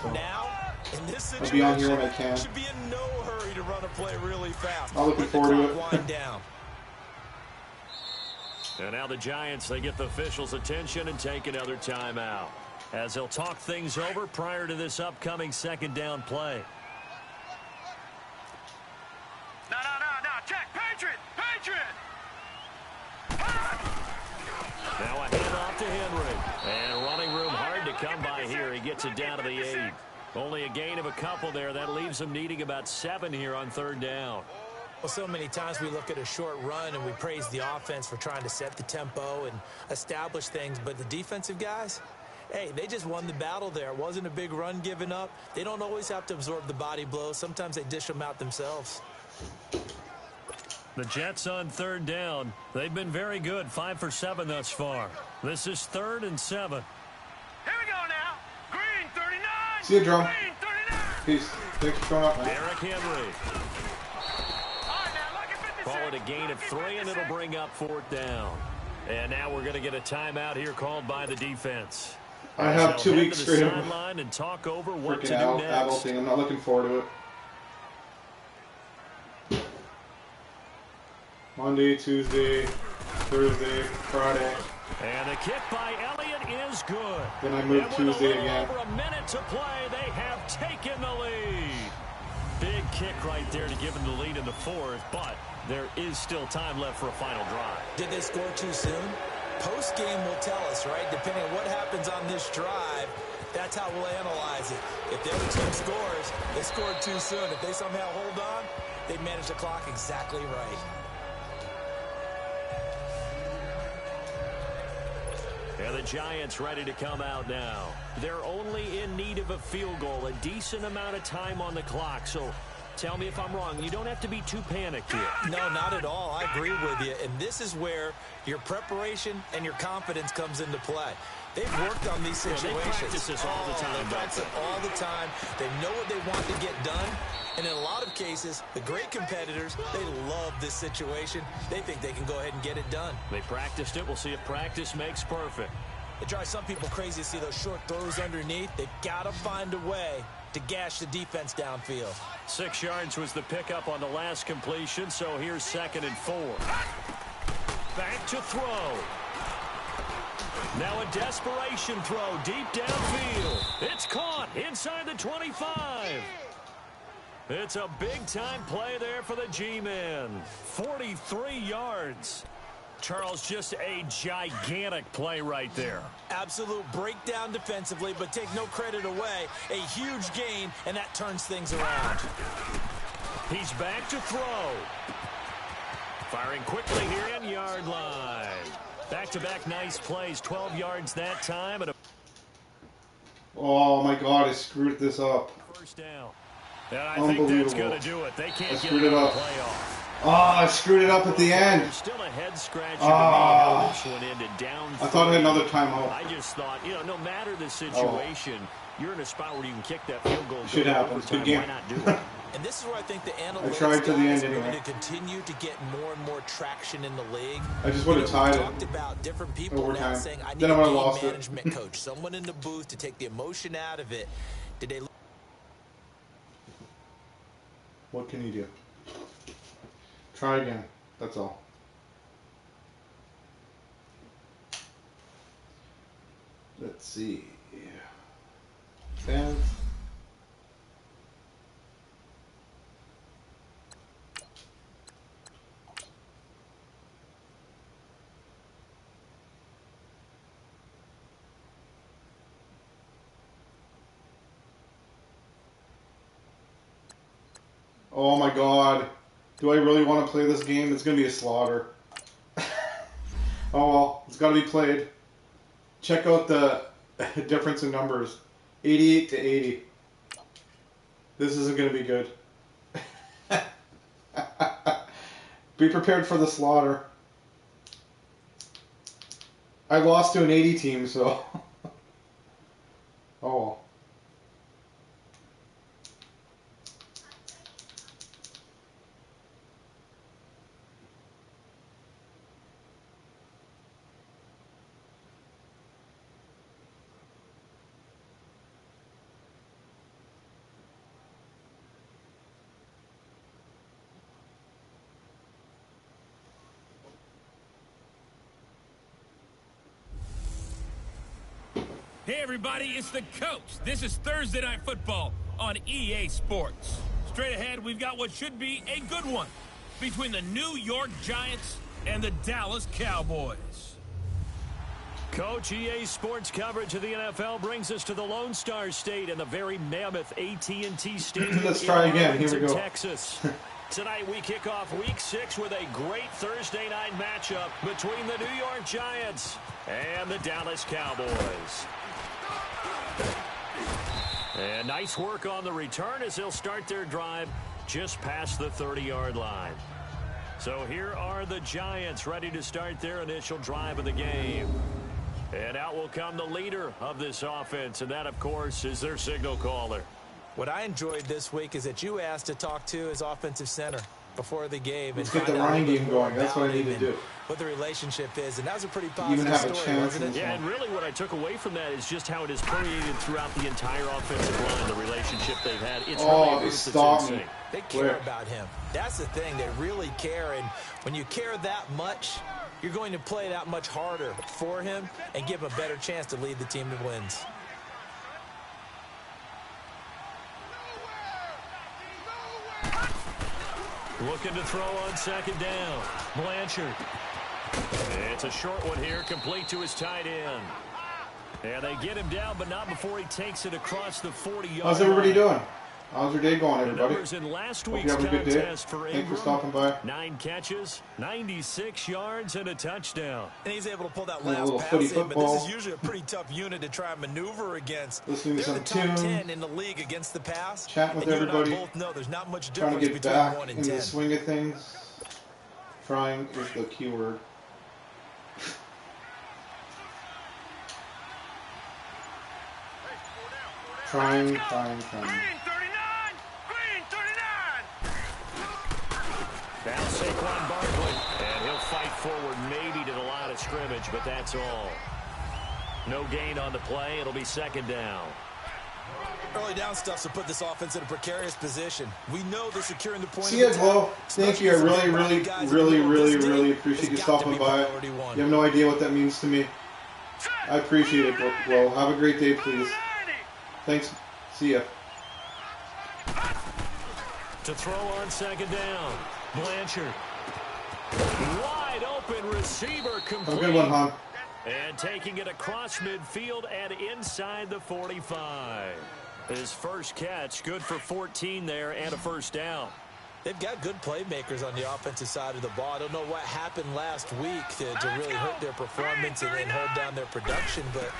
So I'll be on here when I can. need to run a play really fast. I'm looking forward to it. Wind down. And now the Giants, they get the officials' attention and take another timeout as they'll talk things over prior to this upcoming second down play. No, check, Patriot! Now a handoff to Henry. And running room hard to come by here. He gets it down to the 8. Only a gain of a couple there. That leaves him needing about 7 here on third down. Well, so many times we look at a short run and we praise the offense for trying to set the tempo and establish things. But the defensive guys, hey, they just won the battle there. It wasn't a big run given up. They don't always have to absorb the body blows. Sometimes they dish them out themselves. The Jets on third down. They've been very good, 5 for 7 thus far. This is 3rd and 7. Here we go now. Green 39. See you, Drum. Green 39. Peace. Thanks for showing up, man. Derrick Henry. All right, now, look at 56. Call it a gain of 3, and it'll bring up 4th down. And now we're going to get a timeout here called by the defense. I have 2 weeks straight of sideline and talk over what to freaking do Apple next. thing. I'm not looking forward to it. Monday, Tuesday, Thursday, Friday. And the kick by Elliott is good. Then I move Tuesday again. Over a minute to play, they have taken the lead. Big kick right there to give them the lead in the 4th, but there is still time left for a final drive. Did they score too soon? Post-game will tell us, right? Depending on what happens on this drive, that's how we'll analyze it. If the other team scores, they scored too soon. If they somehow hold on, they manage the clock exactly right. And the Giants ready to come out now. They're only in need of a field goal, a decent amount of time on the clock. So tell me if I'm wrong. You don't have to be too panicked here. No, not at all. I agree with you. And this is where your preparation and your confidence comes into play. They've worked on these situations. They practice this all the time. They practice it all the time. They know what they want to get done. And in a lot of cases, the great competitors, they love this situation. They think they can go ahead and get it done. They practiced it. We'll see if practice makes perfect. It drives some people crazy to see those short throws underneath. They've got to find a way to gash the defense downfield. 6 yards was the pickup on the last completion, so here's 2nd and 4. Back to throw. Now a desperation throw deep downfield. It's caught inside the 25. It's a big-time play there for the G-men. 43 yards. Charles, just a gigantic play right there. Absolute breakdown defensively, but take no credit away. A huge gain, and that turns things around. He's back to throw. Firing quickly here in yard line. Back-to-back nice plays, 12 yards that time. And Oh my God, I screwed this up. first down. And I think that's going to do it. They can't get it on the playoff. Oh, I screwed it up at the end. There's still a head scratcher Oh. this one ended down. I thought I had another timeout. I just thought, no matter the situation, you're in a spot where you can kick that field goal. Should happen. It's a good game. Why not do it? And this is where I think the analytics tried to the guys end are going anyway. to continue to get more and more traction in the league. I just would have tied We it. talked about different people now Overtime. saying, I need Then I a would've game lost it. management coach, someone in the booth to take the emotion out of it. Did they? What can you do? Try again. That's all. Let's see. Fans. Oh my God. Do I really want to play this game? It's going to be a slaughter. Oh well, it's got to be played. Check out the difference in numbers. 88 to 80. This isn't going to be good. Be prepared for the slaughter. I lost to an 80 team, so... Oh well. Hey everybody, it's the coach. This is Thursday Night Football on EA Sports. Straight ahead, we've got what should be a good one between the New York Giants and the Dallas Cowboys. Coach, EA Sports coverage of the NFL brings us to the Lone Star State and the very mammoth AT&T Stadium Let's try again. Here we go. Texas. Tonight we kick off Week 6 with a great Thursday night matchup between the New York Giants and the Dallas Cowboys. And nice work on the return as they'll start their drive just past the 30-yard line. So here are the Giants ready to start their initial drive of the game. And out will come the leader of this offense, and that, of course, is their signal caller. What I enjoyed this week is that you asked to talk to his offensive center before the game. Let's get the running game going. That's what I need to do. What the relationship is, and that was a pretty positive even have a story, chance wasn't it? Yeah, and really what I took away from that is just how it has permeated throughout the entire offensive line, the relationship they've had. It's really a group that's insane. They care about him. That's the thing. They really care, and when you care that much, you're going to play that much harder for him and give him a better chance to lead the team to wins. Looking to throw on second down. Blanchard. It's a short one here, complete to his tight end. And they get him down, but not before he takes it across the 40-yard line. How's everybody doing? How's your day going, everybody? The numbers in last Hope you week's have a good day. contest for Thanks for Ingram, stopping by. 9 catches, 96 yards, and a touchdown. And he's able to pull that And a last little pass footy in, but football. this is usually a pretty tough unit to try and maneuver against. Listening to They're some the top tunes. 10 in the league against the pass. Chatting with and you everybody. and I both know there's not much Trying difference to get between back 1 and in 10. the swing of things. Trying is the key word. Trying. Now Saquon Barkley, and he'll fight forward maybe to the line of scrimmage, but that's all. No gain on the play. It'll be second down. Early down stuff to put this offense in a precarious position. We know they're securing the point. See you, Glow. Thank you. I really appreciate you stopping by. You have no idea what that means to me. I appreciate it, Glow. Have a great day, please. Thanks. See ya. To throw on second down. Blanchard. Wide open receiver complete. Have a good one, hon. And taking it across midfield and inside the 45. His first catch, good for 14 there and a first down. They've got good playmakers on the offensive side of the ball. I don't know what happened last week to really hurt their performance and hold down their production, but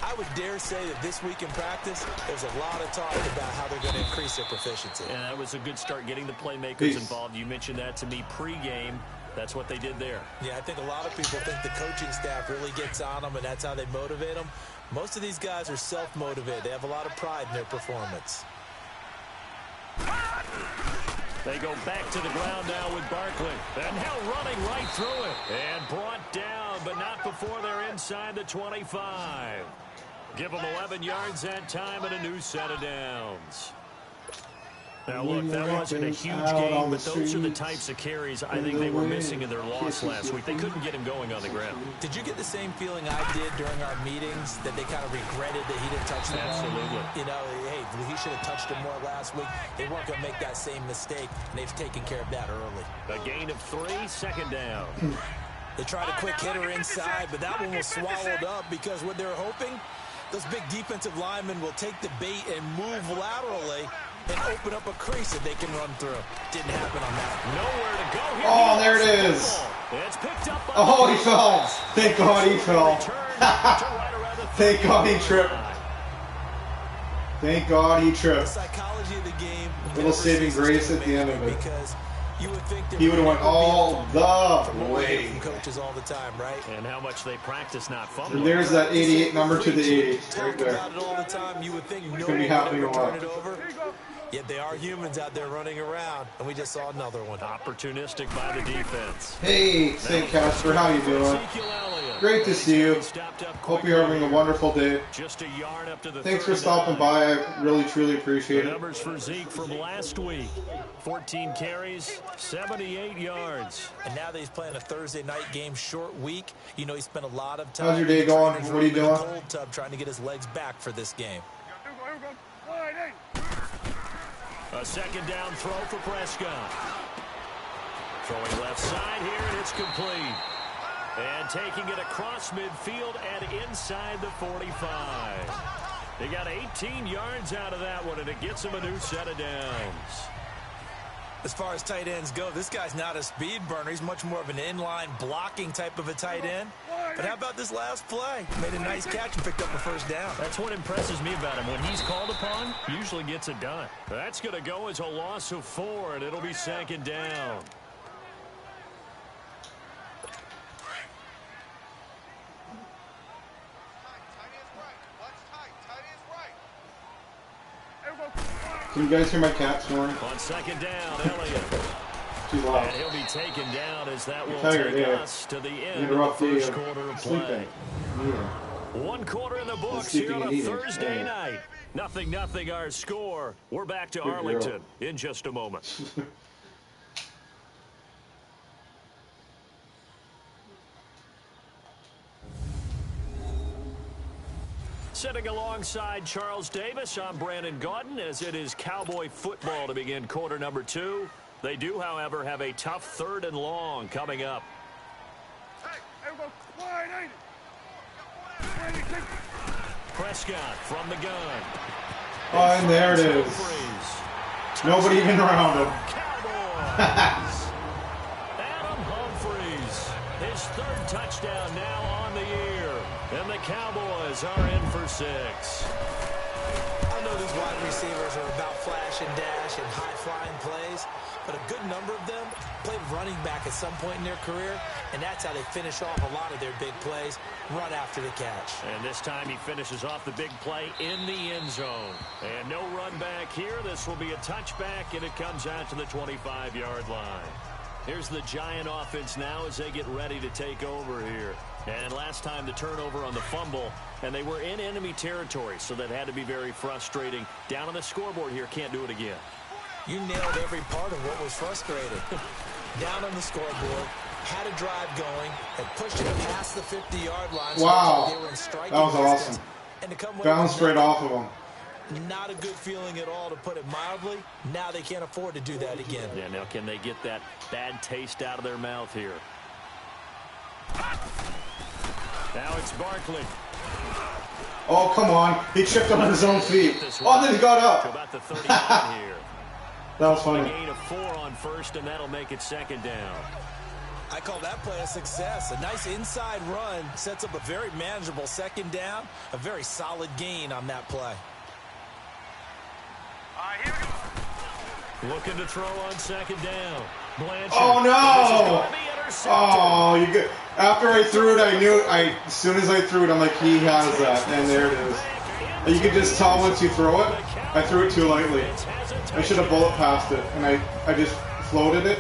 I would dare say that this week in practice, there's a lot of talk about how they're going to increase their proficiency. And that was a good start getting the playmakers involved. You mentioned that to me pregame. That's what they did there. Yeah, I think a lot of people think the coaching staff really gets on them, and that's how they motivate them. Most of these guys are self-motivated. They have a lot of pride in their performance. They go back to the ground now with Barkley. And now running right through it. And brought down, but not before they're inside the 25. Give them 11 yards that time and a new set of downs. Now, look, that wasn't a huge game, but those are the types of carries I think they were missing in their loss last week. They couldn't get him going on the ground. Did you get the same feeling I did during our meetings, that they kind of regretted that he didn't touch the ball? Absolutely. You know, hey, he should have touched him more last week. They weren't going to make that same mistake, and they've taken care of that early. A gain of 3, second down. They tried a quick hitter inside, but that one was swallowed up because what they're hoping, those big defensive linemen will take the bait and move laterally and open up a crease that they can run through. Didn't happen on that. Nowhere to go here. Oh, there it is. It's picked up by he fell. Thank God he fell. Thank God he tripped. Thank God he The tripped. psychology of the game. Little saving grace at the end of it. Because you would think He would have went all the way. from coaches all the time, right? And how much they practice not fumbling. And there's that 88 number to the 80 right Talk there. about it all the time. You would think gonna be nobody would happening ever a lot. turn it over. Yet they are humans out there running around, and we just saw another one. Opportunistic by the defense. Hey, St. Casper, how you doing? Great to see you. Hope you're having a wonderful day. Just a yard up to the Thanks for stopping by. I really, truly appreciate the it. numbers for Zeke from last week. 14 carries, 78 yards. And now that he's playing a Thursday night game, short week, you know he spent a lot of time. How's your day going? What are you doing? Cold tub trying to get his legs back for this game. A second down throw for Prescott. Throwing left side here, and it's complete. And taking it across midfield and inside the 45. They got 18 yards out of that one, and it gets him a new set of downs. As far as tight ends go, this guy's not a speed burner. He's much more of an inline blocking type of a tight end. But how about this last play? Made a nice catch and picked up a first down. That's what impresses me about him. When he's called upon, usually gets it done. That's going to go as a loss of 4, and it'll be second down. Can you guys hear my cat snoring? On second down, Elliott. Too loud. And he'll be taken down as that will Tired, take yeah. us to the end of the first quarter of play. Sleeping. Yeah. 1 quarter in the books here on a Thursday night. 0-0 our score. We're back to Arlington in just a moment. Sitting alongside Charles Davis, I'm Brandon Gaudin, as it is Cowboy football to begin quarter number 2. They do, however, have a tough 3rd and long coming up. Prescott from the gun. Oh, and there it is. Nobody even around him. Cowboys. Adam Humphries, his 3rd touchdown now on the year. And the Cowboys are in for 6. I know these wide receivers are about flash and dash and high-flying plays, but a good number of them played running back at some point in their career, and that's how they finish off a lot of their big plays, run after the catch. And this time he finishes off the big play in the end zone. And no run back here. This will be a touchback, and it comes out to the 25-yard line. Here's the Giant offense now as they get ready to take over here. And last time the turnover on the fumble, and they were in enemy territory, so that had to be very frustrating. Down on the scoreboard here, can't do it again. You nailed every part of what was frustrating. Down on the scoreboard, had a drive going, and pushed it past the 50-yard line. Wow, so they were in striking that was distance. awesome. And to come Bounced straight off of him. Not a good feeling at all, to put it mildly. Now they can't afford to do that again. Yeah, now can they get that bad taste out of their mouth here? Now it's Barkley. Oh, come on. He tripped on his own feet. Oh, then he got To up. about the 39 here. That was A funny. gain of 4 on first, and that'll make it second down. I call that play a success. A nice inside run sets up a very manageable second down. A very solid gain on that play. Looking to throw on second down. Blanchard. Oh, no. This is gonna be intercepted. Oh, you get. After I threw it, I knew. As soon as I threw it, I'm like, he has that, and there it is. And you can just tell once you throw it. I threw it too lightly. I should have bullet passed it, and I just floated it.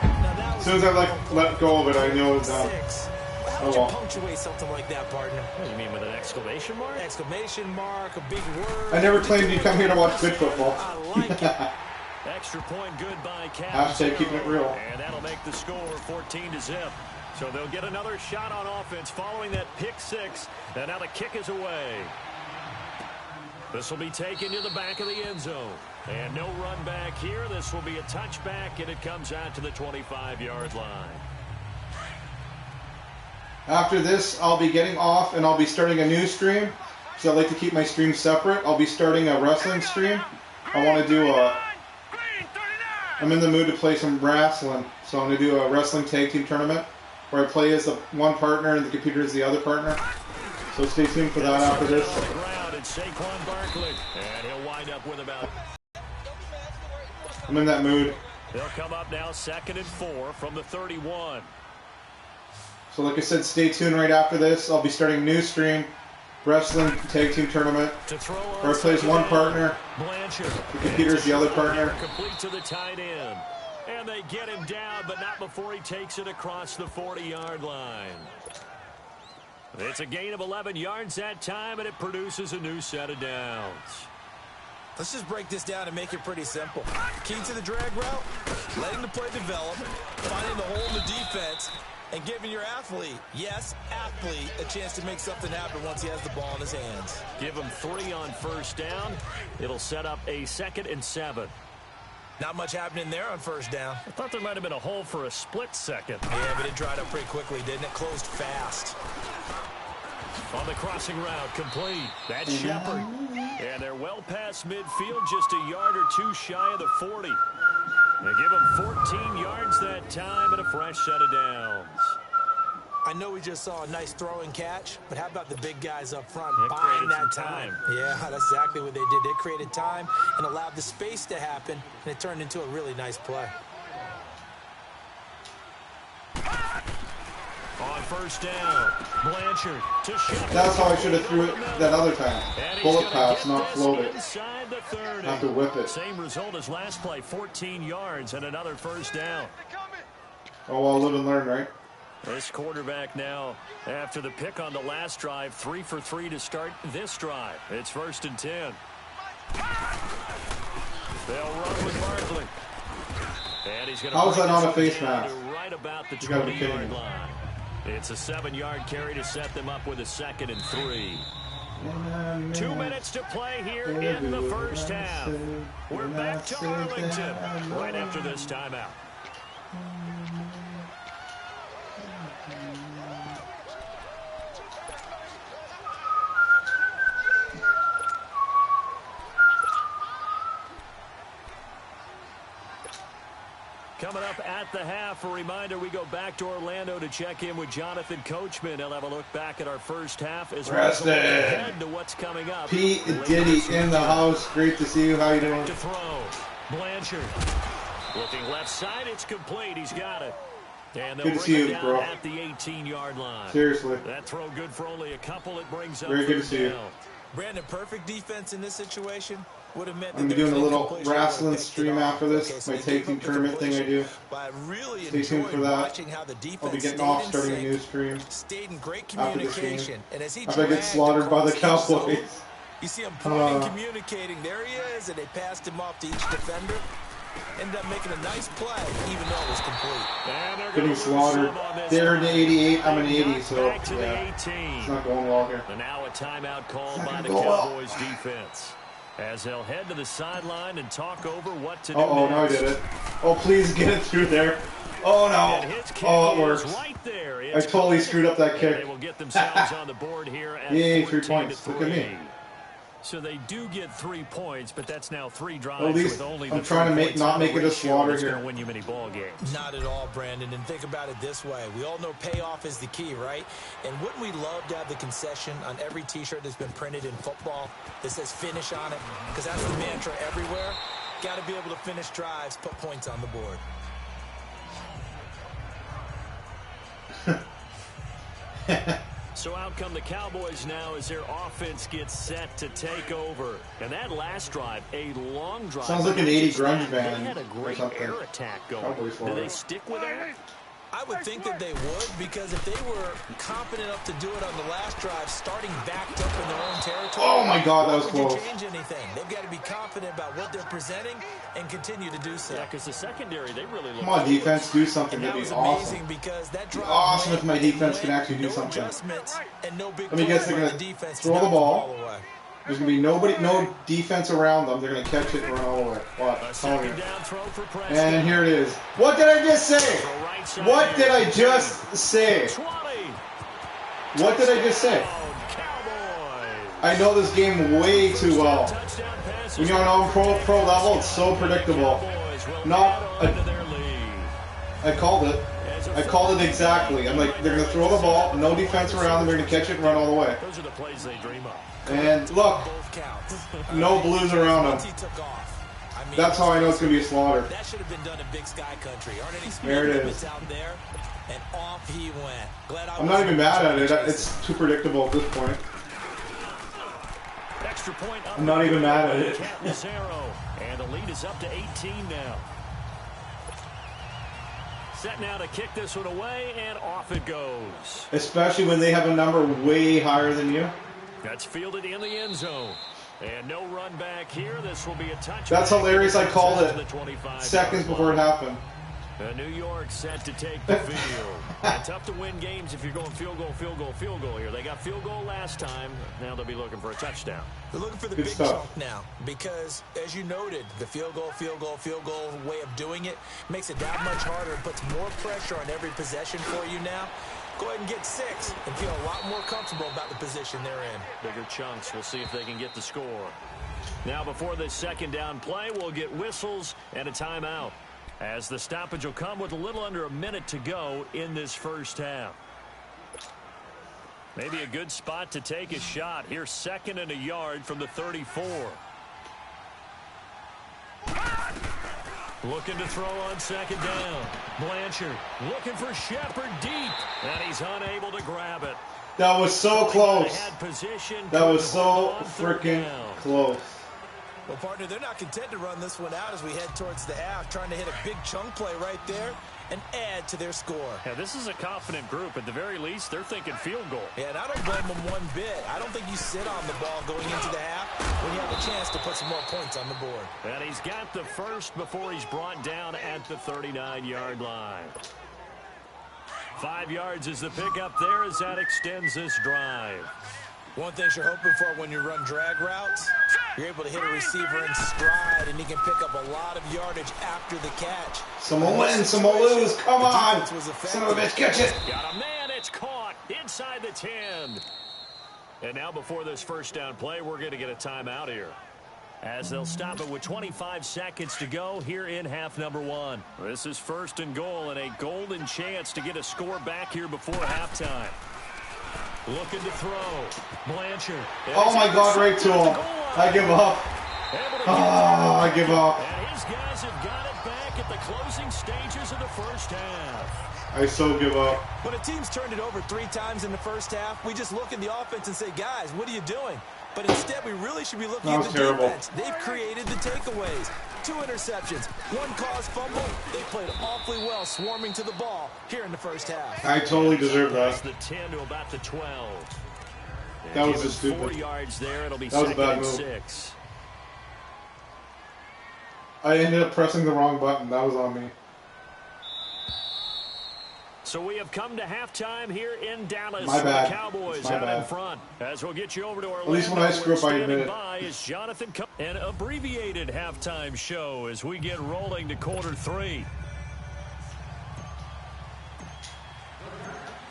As soon as I let go of it, I knew it was done. How would you punctuate something like that, partner? What do you mean, with an exclamation mark? Exclamation mark, a big word. I never claimed you come here to watch good football. I like it. Extra point good by Cavs. Hashtag keeping it real. And that'll make the score 14-0. So they'll get another shot on offense following that pick 6. And now the kick is away. This will be taken to the back of the end zone. And no run back here. This will be a touchback, and it comes out to the 25-yard line. After this, I'll be getting off, and I'll be starting a new stream. Because I like to keep my streams separate. I'll be starting a wrestling stream. I want to do a... I'm in the mood to play some wrestling. So I'm going to do a wrestling tag team tournament where I play as the one partner and the computer is the other partner. So stay tuned for that after this. Saquon Barkley, and he'll wind up with about... I'm in that mood. They'll come up now 2nd and 4 from the 31. So like I said, stay tuned right after this. I'll be starting a new stream wrestling tag team tournament where I plays one partner, the computer's the other partner. Complete to the tight end. And they get him down, but not before he takes it across the 40-yard line. It's a gain of 11 yards that time, and it produces a new set of downs. Let's just break this down and make it pretty simple. Key to the drag route, letting the play develop, finding the hole in the defense, and giving your athlete, yes, athlete, a chance to make something happen once he has the ball in his hands. Give him 3 on first down. It'll set up a 2nd and 7. Not much happening there on first down. I thought there might have been a hole for a split second. Yeah, but it dried up pretty quickly, didn't it? Closed fast. On the crossing route, complete. That's Shepard. And they're well past midfield, just a yard or two shy of the 40. They give him 14 yards that time and a fresh set of downs. I know we just saw a nice throw and catch, but how about the big guys up front buying that time? Yeah, that's exactly what they did. They created time and allowed the space to happen, and it turned into a really nice play. On first down, Blanchard to Shepard. That's how I should have threw it that other time. Bullet pass, not floated. Have to whip it. Same result as last play, 14 yards and another first down. Oh, well, live and learn, right? This quarterback now, after the pick on the last drive, 3 for 3 to start this drive. It's 1st and 10. They'll run with Barkley. And he's going to. How is that not a face mask? Right about the You gotta be 20-yard kidding me. line. It's a 7-yard carry to set them up with a 2nd and 3. 2 minutes to play here in the first half. We're back to Arlington right after this timeout. Coming up at the half, a reminder, we go back to Orlando to check in with Jonathan Coachman. He'll have a look back at our first half as well as ahead to what's coming up. Pete Diddy in the house. Great to see you. How you doing? To throw. Blanchard. Looking left side, it's complete. He's got it. And they'll Good to see bring it you, down bro. at the 18-yard line. Seriously. That throw good for only a couple. It brings up Very good to third see you. down. Brandon, perfect defense in this situation would have meant that I'm there doing a was little incompletion wrestling that picked it stream off. after this. Okay, so My they tag gave team up the tournament thing I completion, do. but I really Stay tuned enjoyed for that. watching how the defense I'll be getting stayed off in starting a sync, new stream stayed in great after the stream. communication, and as he if I get dragged slaughtered by the across each zone, Cowboys. you see him pointing, communicating. There he is, and they passed him off to each defender. Ended up making a nice play, even though it was complete. Getting slaughtered. They're in the 88. I'm in 80, so yeah, it's not going well here. And now a timeout called by the go well. Cowboys defense. As they'll head to the sideline and talk over what to do Oh, now I next. did it. Oh, please get it through there. Oh, And no. his kick Oh, it is works. right there. I totally screwed up that They kick. will get themselves on the board here at Yay, 3 14 points. to Look at me. 3. So they do get 3 points, but that's now 3 drives At least with only I'm the trying to 3 make points not on the make it a ratio slaughter that's here. gonna win you many ball games. Not at all, Brandon. And think about it this way. We all know payoff is the key, right? And wouldn't we love to have the concession on every T-shirt that's been printed in football that says finish on it? Because that's the mantra everywhere. Got to be able to finish drives, put points on the board. So out come the Cowboys now as their offense gets set to take over. And that last drive, a long drive. Sounds like an 80 grunge They band had a or great something. air attack going. Cowboys Do they stick with that? I would think that they would, because if they were confident enough to do it on the last drive, starting backed up in their own territory, Oh, my God, that was why would close. you change anything? They've got to be confident about what they're presenting and continue to do so. Yeah, because the secondary, they really look Come on, defense, do something. And that That'd was be amazing awesome. because that Be drive awesome if my went defense and can actually do no something. adjustments and no big Let me guess, play they're by gonna the defense to throw knock the ball. away. There's going to be no defense around them. They're going to catch it and run all the way. A Watch. Tell me. second down throw for Prescott. And here it is. What did I just say? Throw right side What did I here. just say? 20. What did I just say? Cowboys. I know this game way too well. Touchdown passes. When you're on pro level, it's so predictable. Cowboys will Not add on a- to their lead. I called it. I called it exactly. I'm like, they're going to throw the ball, no defense around them, they're going to catch it and run all the way. Those are the plays they dream of. And look, Both counts. no blues around Once them. he took off. I mean, That's how I know it's going to be a slaughter. that should have been done in Big Sky Country. Aren't any speed There it limits is. out there? And off he went. Glad I'm not even mad at it. It's too predictable at this point. extra point up. I'm not even mad at it. And the lead is up to 18 now. Set now to kick this one away, and off it goes. Especially when they have a number way higher than you. That's fielded in the end zone. And no run back here. This will be a touchback. That's hilarious. I called it seconds before it happened. New York set to take the field. And tough to win games if you're going field goal, field goal, field goal here. They got field goal last time. Now they'll be looking for a touchdown. They're looking for the Good big stuff. chunk now because, as you noted, the field goal way of doing it makes it that much harder and puts more pressure on every possession for you now. Go ahead and get 6 and feel a lot more comfortable about the position they're in. Bigger chunks. We'll see if they can get the score. Now before this second down play, we'll get whistles and a timeout, as the stoppage will come with a little under a minute to go in this first half. Maybe a good spot to take a shot. Here's 2nd and a yard from the 34. Looking to throw on 2nd down. Blanchard looking for Shepard deep, and he's unable to grab it. That was so close. That was so freaking close. Well, partner, they're not content to run this one out as we head towards the half, trying to hit a big chunk play right there and add to their score. Yeah, this is a confident group. At the very least, they're thinking field goal. Yeah, and I don't blame them one bit. I don't think you sit on the ball going into the half when you have a chance to put some more points on the board. And he's got the first before he's brought down at the 39-yard line. 5 yards is the pickup there as that extends this drive. One thing you're hoping for when you run drag routes, you're able to hit a receiver in stride, and he can pick up a lot of yardage after the catch. Some will win, some will lose. Come on. Son of a bitch, catch it. Got a man. It's caught inside the 10. And now before this first down play, we're going to get a timeout here, as they'll stop it with 25 seconds to go here in half number 1. This is 1st and goal and a golden chance to get a score back here before halftime. Looking to throw. Blanchard. Oh my God, right to him. I give up. Oh, I give up. And his guys have got it back at the closing stages of the first half. I so give up. When a team's turned it over 3 times in the first half, we just look at the offense and say, guys, what are you doing? But instead, we really should be looking at the defense. They've created the takeaways. 2 interceptions, 1 caused fumble. They played awfully well, swarming to the ball here in the first half. I totally deserve that. The 10 to about the 12. That was just stupid. 4 yards there. It'll be that was a bad move. 6. I ended up pressing the wrong button. That was on me. So we have come to halftime here in Dallas. My bad. The Cowboys My out bad. in front. As we'll get you over to Orlando. At least when I screw up, I admit it. By is Jonathan an abbreviated halftime show as we get rolling to quarter 3.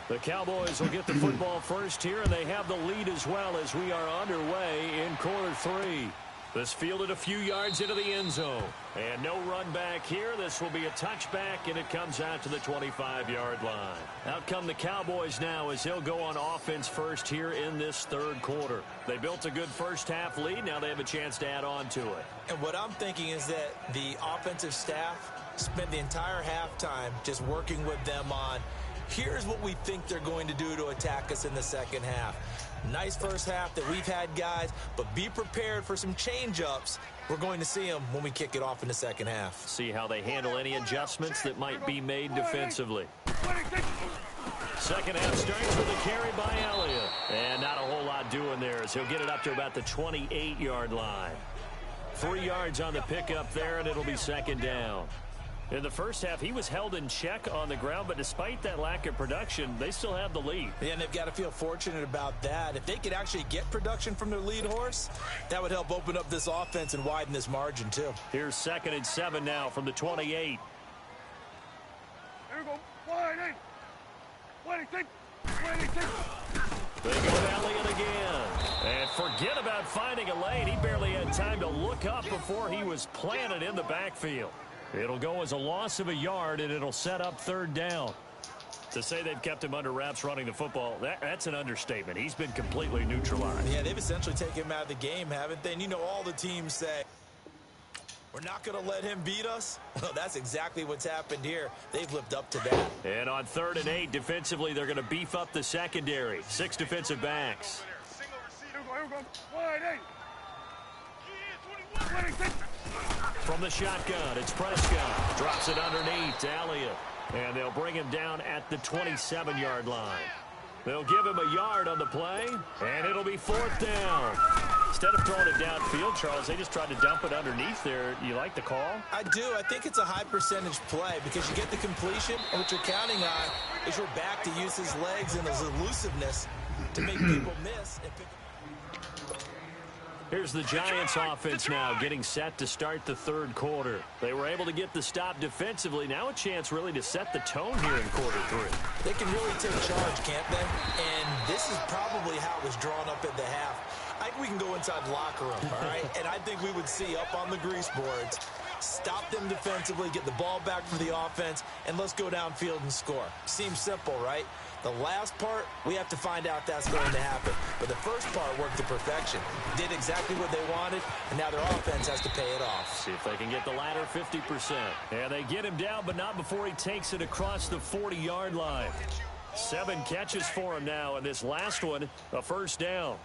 The Cowboys will get the football first here, and they have the lead as well as we are underway in quarter 3. This fielded a few yards into the end zone. And no run back here. This will be a touchback, and it comes out to the 25-yard line. Out come the Cowboys now as they'll go on offense first here in this 3rd quarter. They built a good first half lead. Now they have a chance to add on to it. And what I'm thinking is that the offensive staff spent the entire halftime just working with them on, here's what we think they're going to do to attack us in the second half. Nice first half that we've had, guys, but be prepared for some change-ups. We're going to see them when we kick it off in the second half. See how they handle any adjustments that might be made defensively. Second half starts with a carry by Elliott. And not a whole lot doing there as he'll get it up to about the 28-yard line. 3 yards on the pickup there, and it'll be 2nd down. In the first half, he was held in check on the ground, but despite that lack of production, they still have the lead. Yeah, and they've got to feel fortunate about that. If they could actually get production from their lead horse, that would help open up this offense and widen this margin, too. Here's 2nd and 7 now from the 28. Here we go. 26. They go to Elliott again. And forget about finding a lane. He barely had time to look up before he was planted in the backfield. It'll go as a loss of a yard, and it'll set up 3rd down. To say they've kept him under wraps running the football, that's an understatement. He's been completely neutralized. Yeah, they've essentially taken him out of the game, haven't they? And you know all the teams say, we're not going to let him beat us. Well, that's exactly what's happened here. They've lived up to that. And on 3rd and 8, defensively, they're going to beef up the secondary. 6 defensive backs. Here we go. 1-8. From the shotgun, it's Prescott. Drops it underneath to Elliott. And they'll bring him down at the 27-yard line. They'll give him a yard on the play, and it'll be 4th down. Instead of throwing it downfield, Charles, they just tried to dump it underneath there. You like the call? I do. I think it's a high percentage play because you get the completion, and what you're counting on is your back to use his legs and his elusiveness to make people miss and pick. Here's the Giants offense now getting set to start the 3rd quarter. They were able to get the stop defensively. Now a chance really to set the tone here in quarter 3. They can really take charge, can't they? And this is probably how it was drawn up at the half. I think we can go inside the locker room, all right? And I think we would see up on the grease boards, stop them defensively, get the ball back for the offense, and let's go downfield and score. Seems simple, right? The last part, we have to find out that's going to happen. But the first part worked to perfection. Did exactly what they wanted, and now their offense has to pay it off. See if they can get the latter 50%. And they get him down, but not before he takes it across the 40-yard line. 7 catches for him now, and this last one, a 1st down.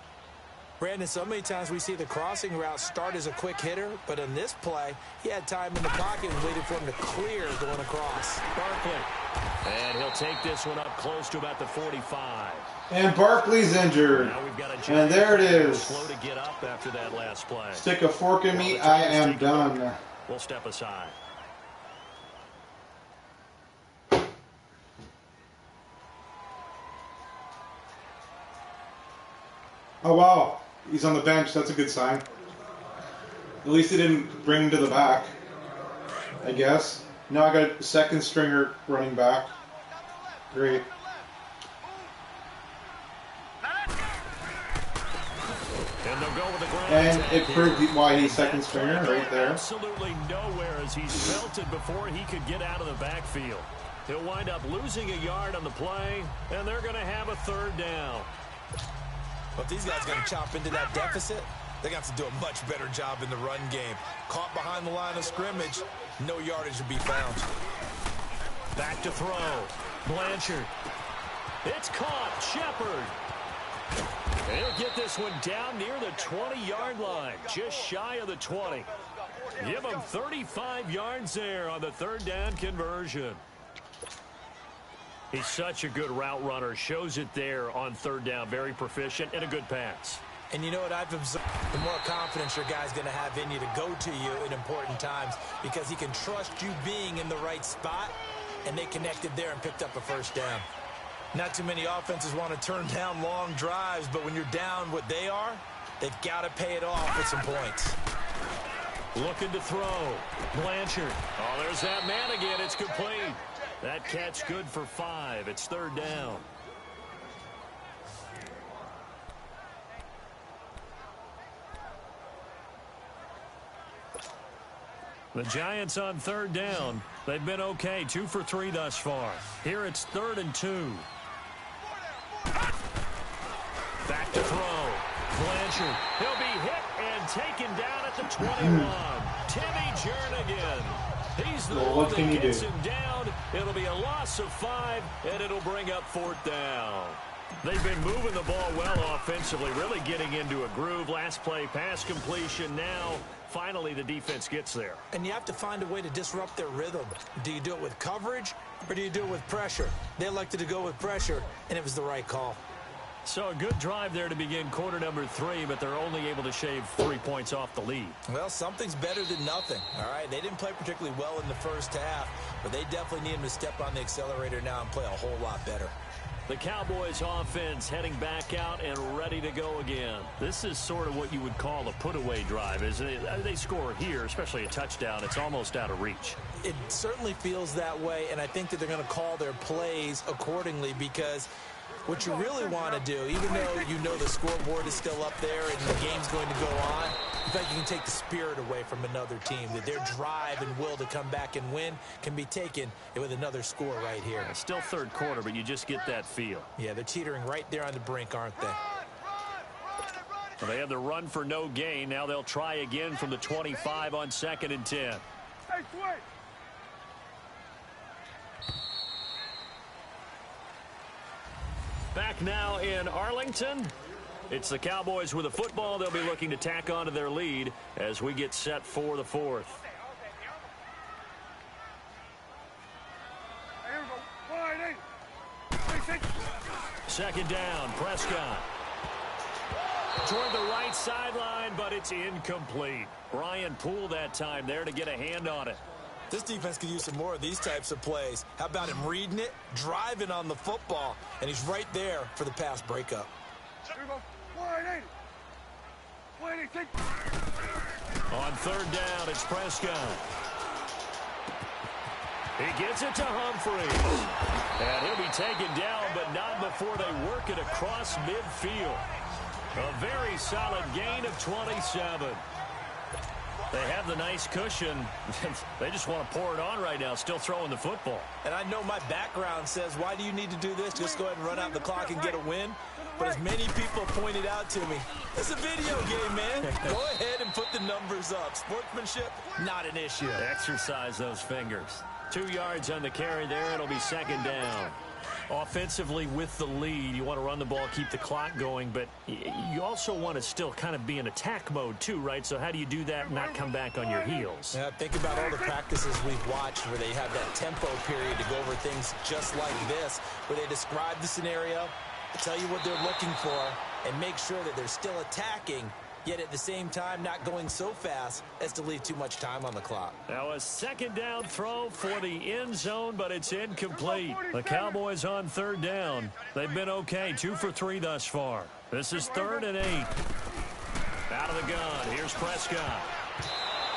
Brandon, so many times we see the crossing route start as a quick hitter, but in this play, he had time in the pocket and waited for him to clear going across. Barkley. And he'll take this one up close to about the 45. And Barkley's injured. Now we've got a and there it is. Slow to get up after that last play. Stick a fork in me, I am done. We'll step aside. Oh, wow. He's on the bench. That's a good sign. At least he didn't bring him to the back, I guess. Now I got a 2nd stringer running back. Great. And they'll go with the ground. And it proved why he's 2nd stringer right there. Absolutely nowhere as he's pelted before he could get out of the backfield. He'll wind up losing a yard on the play, and they're going to have a 3rd down. But these guys are going to chop into that deficit. They got to do a much better job in the run game. Caught behind the line of scrimmage, no yardage to be found. Back to throw. Blanchard. It's caught. Shepard. And he'll get this one down near the 20-yard line, just shy of the 20. Give him 35 yards there on the 3rd down conversion. He's such a good route runner. Shows it there on 3rd down. Very proficient and a good pass. And you know what I've observed? The more confidence your guy's going to have in you to go to you in important times because he can trust you being in the right spot, and they connected there and picked up a 1st down. Not too many offenses want to turn down long drives, but when you're down what they are, they've got to pay it off with some points. Looking to throw. Blanchard. Oh, there's that man again. It's complete. That catch good for 5. It's 3rd down. The Giants on 3rd down. They've been okay. 2 for 3 thus far. Here it's 3rd and 2. Back to throw. Blanchard. He'll be hit and taken down at the 21. Timmy Jernigan. He's the one that gets him down. It'll be a loss of 5, and it'll bring up 4th down. They've been moving the ball well offensively, really getting into a groove. Last play, pass completion. Now, finally, the defense gets there. And you have to find a way to disrupt their rhythm. Do you do it with coverage, or do you do it with pressure? They elected to go with pressure, and it was the right call. So a good drive there to begin quarter number 3, but they're only able to shave 3 points off the lead. Well, something's better than nothing, all right? They didn't play particularly well in the first half, but they definitely need him to step on the accelerator now and play a whole lot better. The Cowboys offense heading back out and ready to go again. This is sort of what you would call a put-away drive. As they score here, especially a touchdown, it's almost out of reach. It certainly feels that way, and I think that they're going to call their plays accordingly because what you really want to do, even though you know the scoreboard is still up there and the game's going to go on, in fact, you can take the spirit away from another team, that their drive and will to come back and win can be taken with another score right here. It's still 3rd quarter, but you just get that feel. Yeah, they're teetering right there on the brink, aren't they? Well, they have the run for no gain. Now they'll try again from the 25 on 2nd and 10. Hey, Back now in Arlington. It's the Cowboys with a football. They'll be looking to tack on to their lead as we get set for the fourth. Second down, Prescott. Toward the right sideline, but it's incomplete. Brian Poole that time there to get a hand on it. This defense could use some more of these types of plays. How about him reading it, driving on the football, and he's right there for the pass breakup. On third down, it's Prescott. He gets it to Humphries. And he'll be taken down, but not before they work it across midfield. A very solid gain of 27. They have the nice cushion. They just want to pour it on right now, still throwing the football. And I know my background says, why do you need to do this? Just go ahead and run out the clock and get a win. But as many people pointed out to me, it's a video game, man. Go ahead and put the numbers up. Sportsmanship, not an issue. Exercise those fingers. 2 yards on the carry there. It'll be second down. Offensively with the lead, you want to run the ball, keep the clock going, but you also want to still kind of be in attack mode too, right? So how do you do that and not come back on your heels? Yeah, think about all the practices we've watched where they have that tempo period to go over things just like this, where they describe the scenario, tell you what they're looking for, and make sure that they're still attacking, yet at the same time not going so fast as to leave too much time on the clock. Now a second down throw for the end zone, but it's incomplete. The Cowboys on third down. They've been okay, 2 for 3 thus far. This is 3rd and 8. Out of the gun, here's Prescott.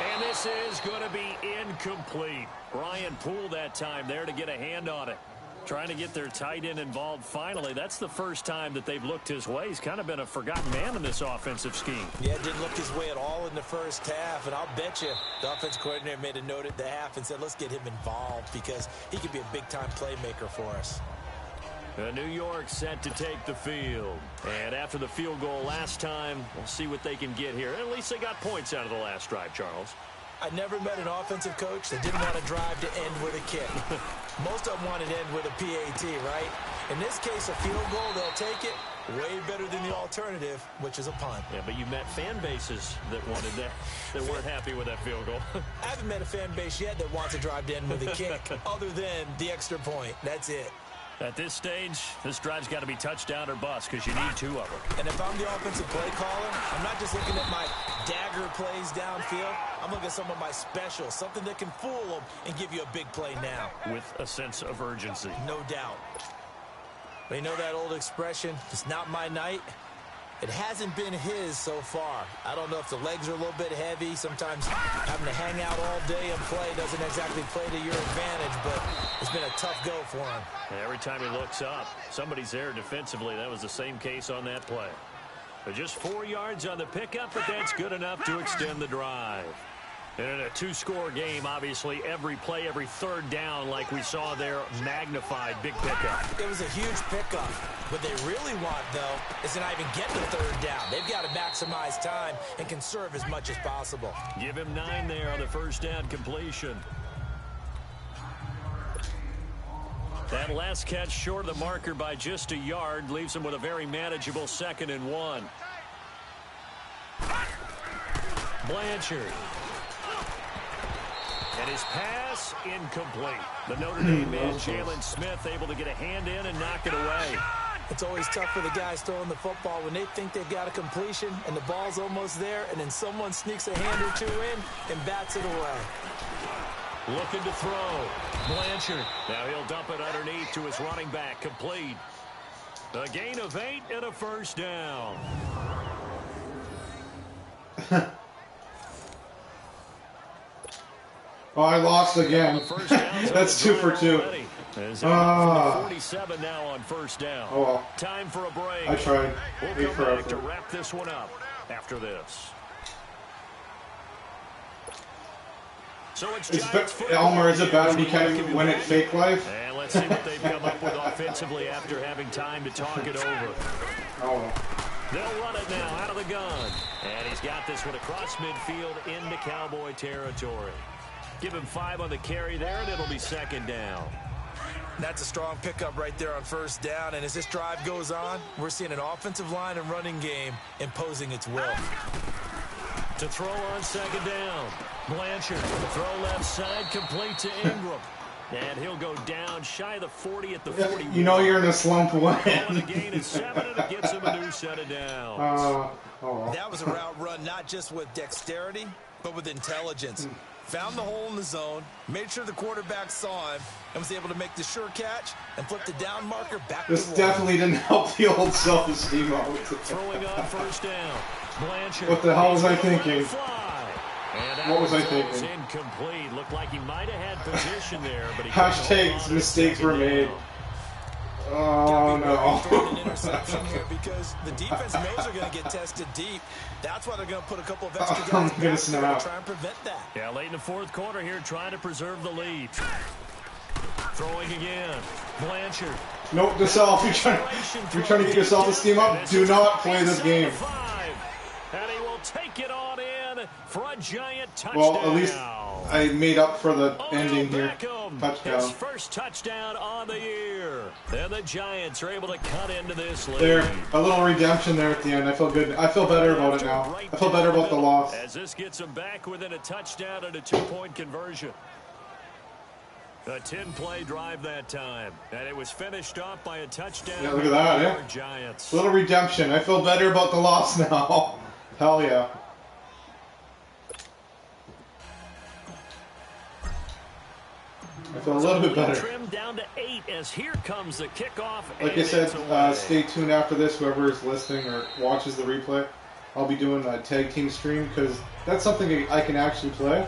And this is going to be incomplete. Brian Poole that time there to get a hand on it. Trying to get their tight end involved finally. That's the first time that they've looked his way. He's kind of been a forgotten man in this offensive scheme. Yeah, didn't look his way at all in the first half. And I'll bet you the offense coordinator made a note at the half and said, let's get him involved because he could be a big-time playmaker for us. New York set to take the field. And after the field goal last time, we'll see what they can get here. At least they got points out of the last drive, Charles. I never met an offensive coach that didn't want to drive to end with a kick. Most of them wanted to end with a PAT, right? In this case, a field goal, they'll take it. Way better than the alternative, which is a punt. Yeah, but you met fan bases that wanted that, that weren't happy with that field goal. I haven't met a fan base yet that wants to drive to end with a kick, other than the extra point. That's it. At this stage, this drive's got to be touchdown or bust because you need 2 of them. And if I'm the offensive play caller, I'm not just looking at my dagger plays downfield. I'm looking at some of my specials, something that can fool them and give you a big play now. With a sense of urgency. No doubt. But you know that old expression, it's not my night? It hasn't been his so far. I don't know if the legs are a little bit heavy. Sometimes having to hang out all day and play doesn't exactly play to your advantage, but it's been a tough go for him. Every time he looks up, somebody's there defensively. That was the same case on that play. But just 4 yards on the pickup, but that's good enough to extend the drive. And in a 2-score game, obviously, every play, every third down, like we saw there, magnified, big pickup. It was a huge pickup. What they really want, though, is to not even get to third down. They've got to maximize time and conserve as much as possible. Give him 9 there on the first down completion. That last catch short of the marker by just a yard leaves him with a very manageable 2nd and 1. Blanchard. And his pass incomplete. The Notre Dame man, Jalen Smith, able to get a hand in and knock it away. It's always tough for the guys throwing the football when they think they've got a completion and the ball's almost there, and then someone sneaks a hand or 2 in and bats it away. Looking to throw. Blanchard. Now he'll dump it underneath to his running back. Complete. A gain of 8 and a first down. Oh, I lost again. That's 2 for 2. 47 now on first down. Oh well. Time for a break. I tried. We'll come back to wrap this one up after this. So it's Elmer, is it bad when you can't win it fake life? And let's see what they've come up with offensively after having time to talk it over. Oh well. They'll run it now out of the gun. And he's got this one across midfield into Cowboy territory. Give him 5 on the carry there, and it'll be 2nd down. That's a strong pickup right there on first down. And as this drive goes on, we're seeing an offensive line and running game imposing its will. To throw on second down. Blanchard, throw left side, complete to Ingram. And he'll go down shy of the 40 at the 40. You know you're in a slump when. The gain is 7, and it gets him a new set of downs. That was a route run not just with dexterity, but with intelligence. Found the hole in the zone, made sure the quarterback saw him, and was able to make the sure catch and flip the down marker back to This definitely didn't help the old self-esteem out. Throwing on first down. Blanchard. What the hell was I thinking? What was I thinking? Incomplete. Looked like he might have had position there, but he Hashtags mistakes were made. Oh no. An interception here because the defense knows they're going to get tested deep. That's why they're going to put a couple of extra guys I'm gonna snap. to try and prevent that. Yeah, late in the fourth quarter here, trying to preserve the lead. Throwing again. Blanchard. Note to self. You're trying to get your self-esteem up. Do not play this game. And he will take it on in for a giant touchdown. Well, at least I made up for the ending here. Touchdown. His first touchdown on the year. And the Giants are able to cut into this lead. There, a little redemption there at the end. I feel good. I feel better about it now. I feel better about the loss. As this gets him back within a touchdown and a 2-point conversion. A 10-play drive that time, and it was finished off by a touchdown. Yeah, look at that, yeah. Giants. Little redemption. I feel better about the loss now. Hell yeah. I feel a little bit better. Trimmed down to 8 as here comes the kickoff. Like I said, stay tuned after this. Whoever is listening or watches the replay, I'll be doing a tag team stream because that's something I can actually play.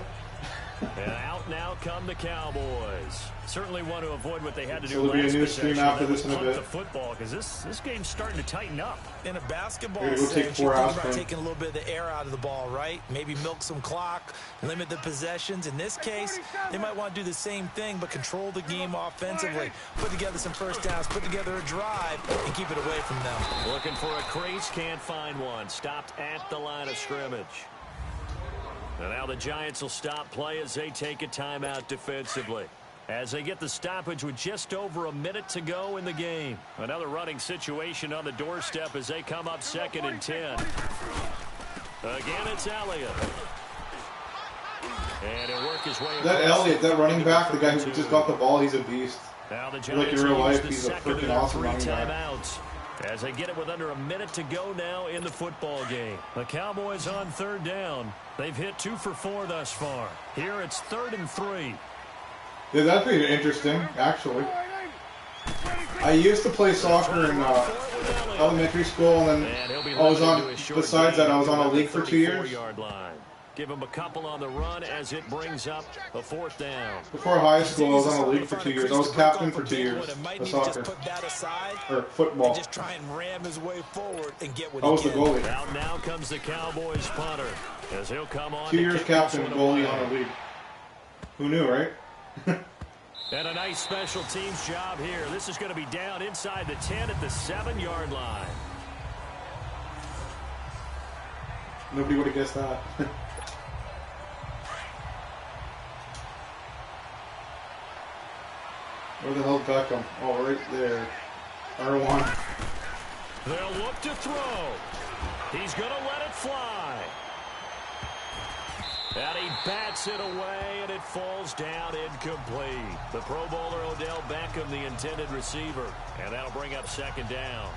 And out now come the Cowboys. Certainly want to avoid what they had to do there'll be a last new possession. stream after this in a bit. The football, because this game's starting to tighten up. In a basketball We'll sense, take you 4 think hours about from- taking a little bit of the air out of the ball, right? Maybe milk some clock, limit the possessions. In this case, they might want to do the same thing, but control the game offensively. Put together some first downs, put together a drive, and keep it away from them. Looking for a crease, can't find one. Stopped at the line of scrimmage. And now the Giants will stop play as they take a timeout defensively. As they get the stoppage with just over a minute to go in the game. Another running situation on the doorstep as they come up 2nd and 10. Again, it's Elliott. And he'll work his way. That Elliott, that running back, the guy who just got the ball, he's a beast. Now the Like Giants in real use life, the he's a second freaking of their awesome 3 running back. timeouts. As they get it with under a minute to go now in the football game. The Cowboys on 3rd down. They've hit 2 for 4 thus far. Here it's 3rd and 3. Yeah, that'd be interesting, actually. I used to play soccer in elementary school, and then I was on, besides that, I was on a league for 2 years. Give him a couple on the run as it brings up a 4th down. Before high school, I was on a league for 2 years. I was captain for 2 years of soccer. Or football. Just try and ram his way forward and get what I was the goalie. Now comes the Cowboys punter as he'll come on. 2 years captain, goalie on a league. Who knew, right? And a nice special teams job here. This is going to be down inside the 10 at the 7-yard line. Nobody would have guessed that. Where the hell's Beckham? Oh, right there. R1. They'll look to throw. He's going to let it fly. And he bats it away, and it falls down incomplete. The Pro Bowler Odell Beckham, the intended receiver. And that'll bring up 2nd down.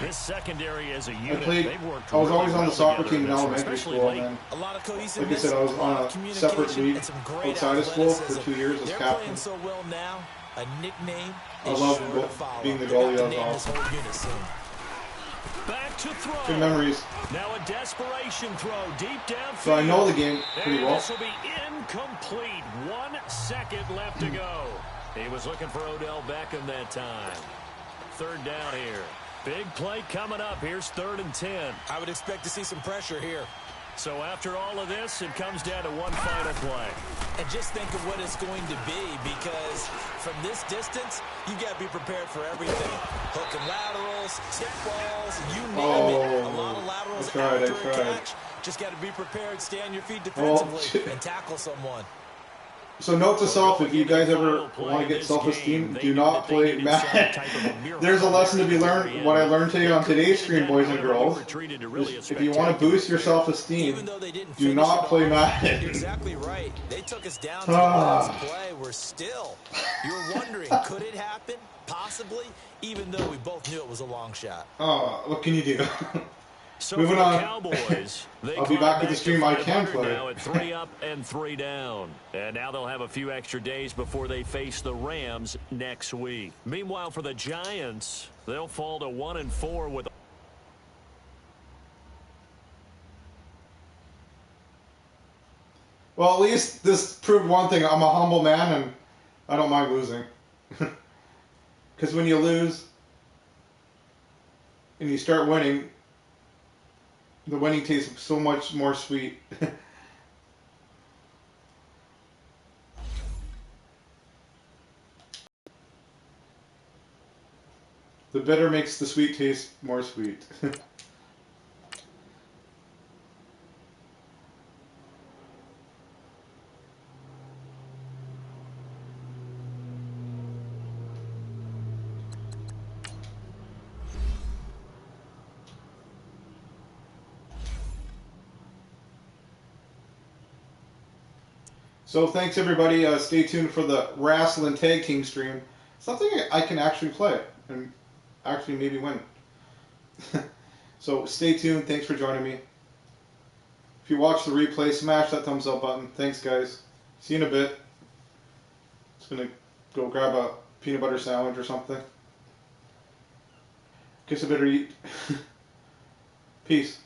This secondary as a unit, they've worked I was always really on the well soccer together, team in elementary school, and then, a lot of like I said, I was on a separate league outside of school for 2 years as They're captain. playing so well now, a nickname I is love sure to follow. being the They're goalie. about to That name was this awesome. whole unit soon. Back to throw. Good memories. Now a desperation throw deep downfield. So I know the game pretty And well. this will be incomplete. 1 second left to go. He was looking for Odell Beckham that time. 3rd down here. Big play coming up. Here's 3rd and 10. I would expect to see some pressure here. So after all of this, it comes down to one final play. And just think of what it's going to be, because from this distance, you got to be prepared for everything. Hook and laterals, tip balls, you name it. A lot of laterals after a catch. Just got to be prepared, stay on your feet defensively, and tackle someone. So note to self, if you guys ever want to get self-esteem, do not play Madden. There's a lesson to be learned. What I learned today on today's stream, boys and girls, is if you want to boost your self-esteem, do not play Madden. Exactly right. They took us down to the last play. We're still. You're wondering, could it happen? Possibly, even though we both knew it was a long shot. Oh, what can you do? So Moving for the on. Cowboys, I'll be back with the stream I can play. Now at 3 up and 3 down. And now they'll have a few extra days before they face the Rams next week. Meanwhile, for the Giants, they'll fall to 1-4 with... Well, at least this proved one thing. I'm a humble man, and I don't mind losing. Because when you lose and you start winning, the winning tastes so much more sweet. The bitter makes the sweet taste more sweet. So thanks everybody. Stay tuned for the Wrestling Tag Team stream. Something I can actually play and actually maybe win. So stay tuned. Thanks for joining me. If you watch the replay, smash that thumbs up button. Thanks guys. See you in a bit. Just gonna go grab a peanut butter sandwich or something. Guess I better eat. Peace.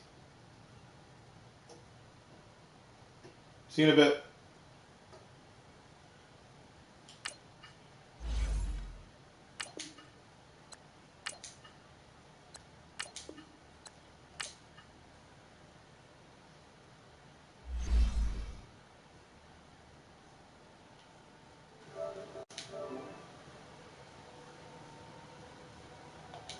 See you in a bit.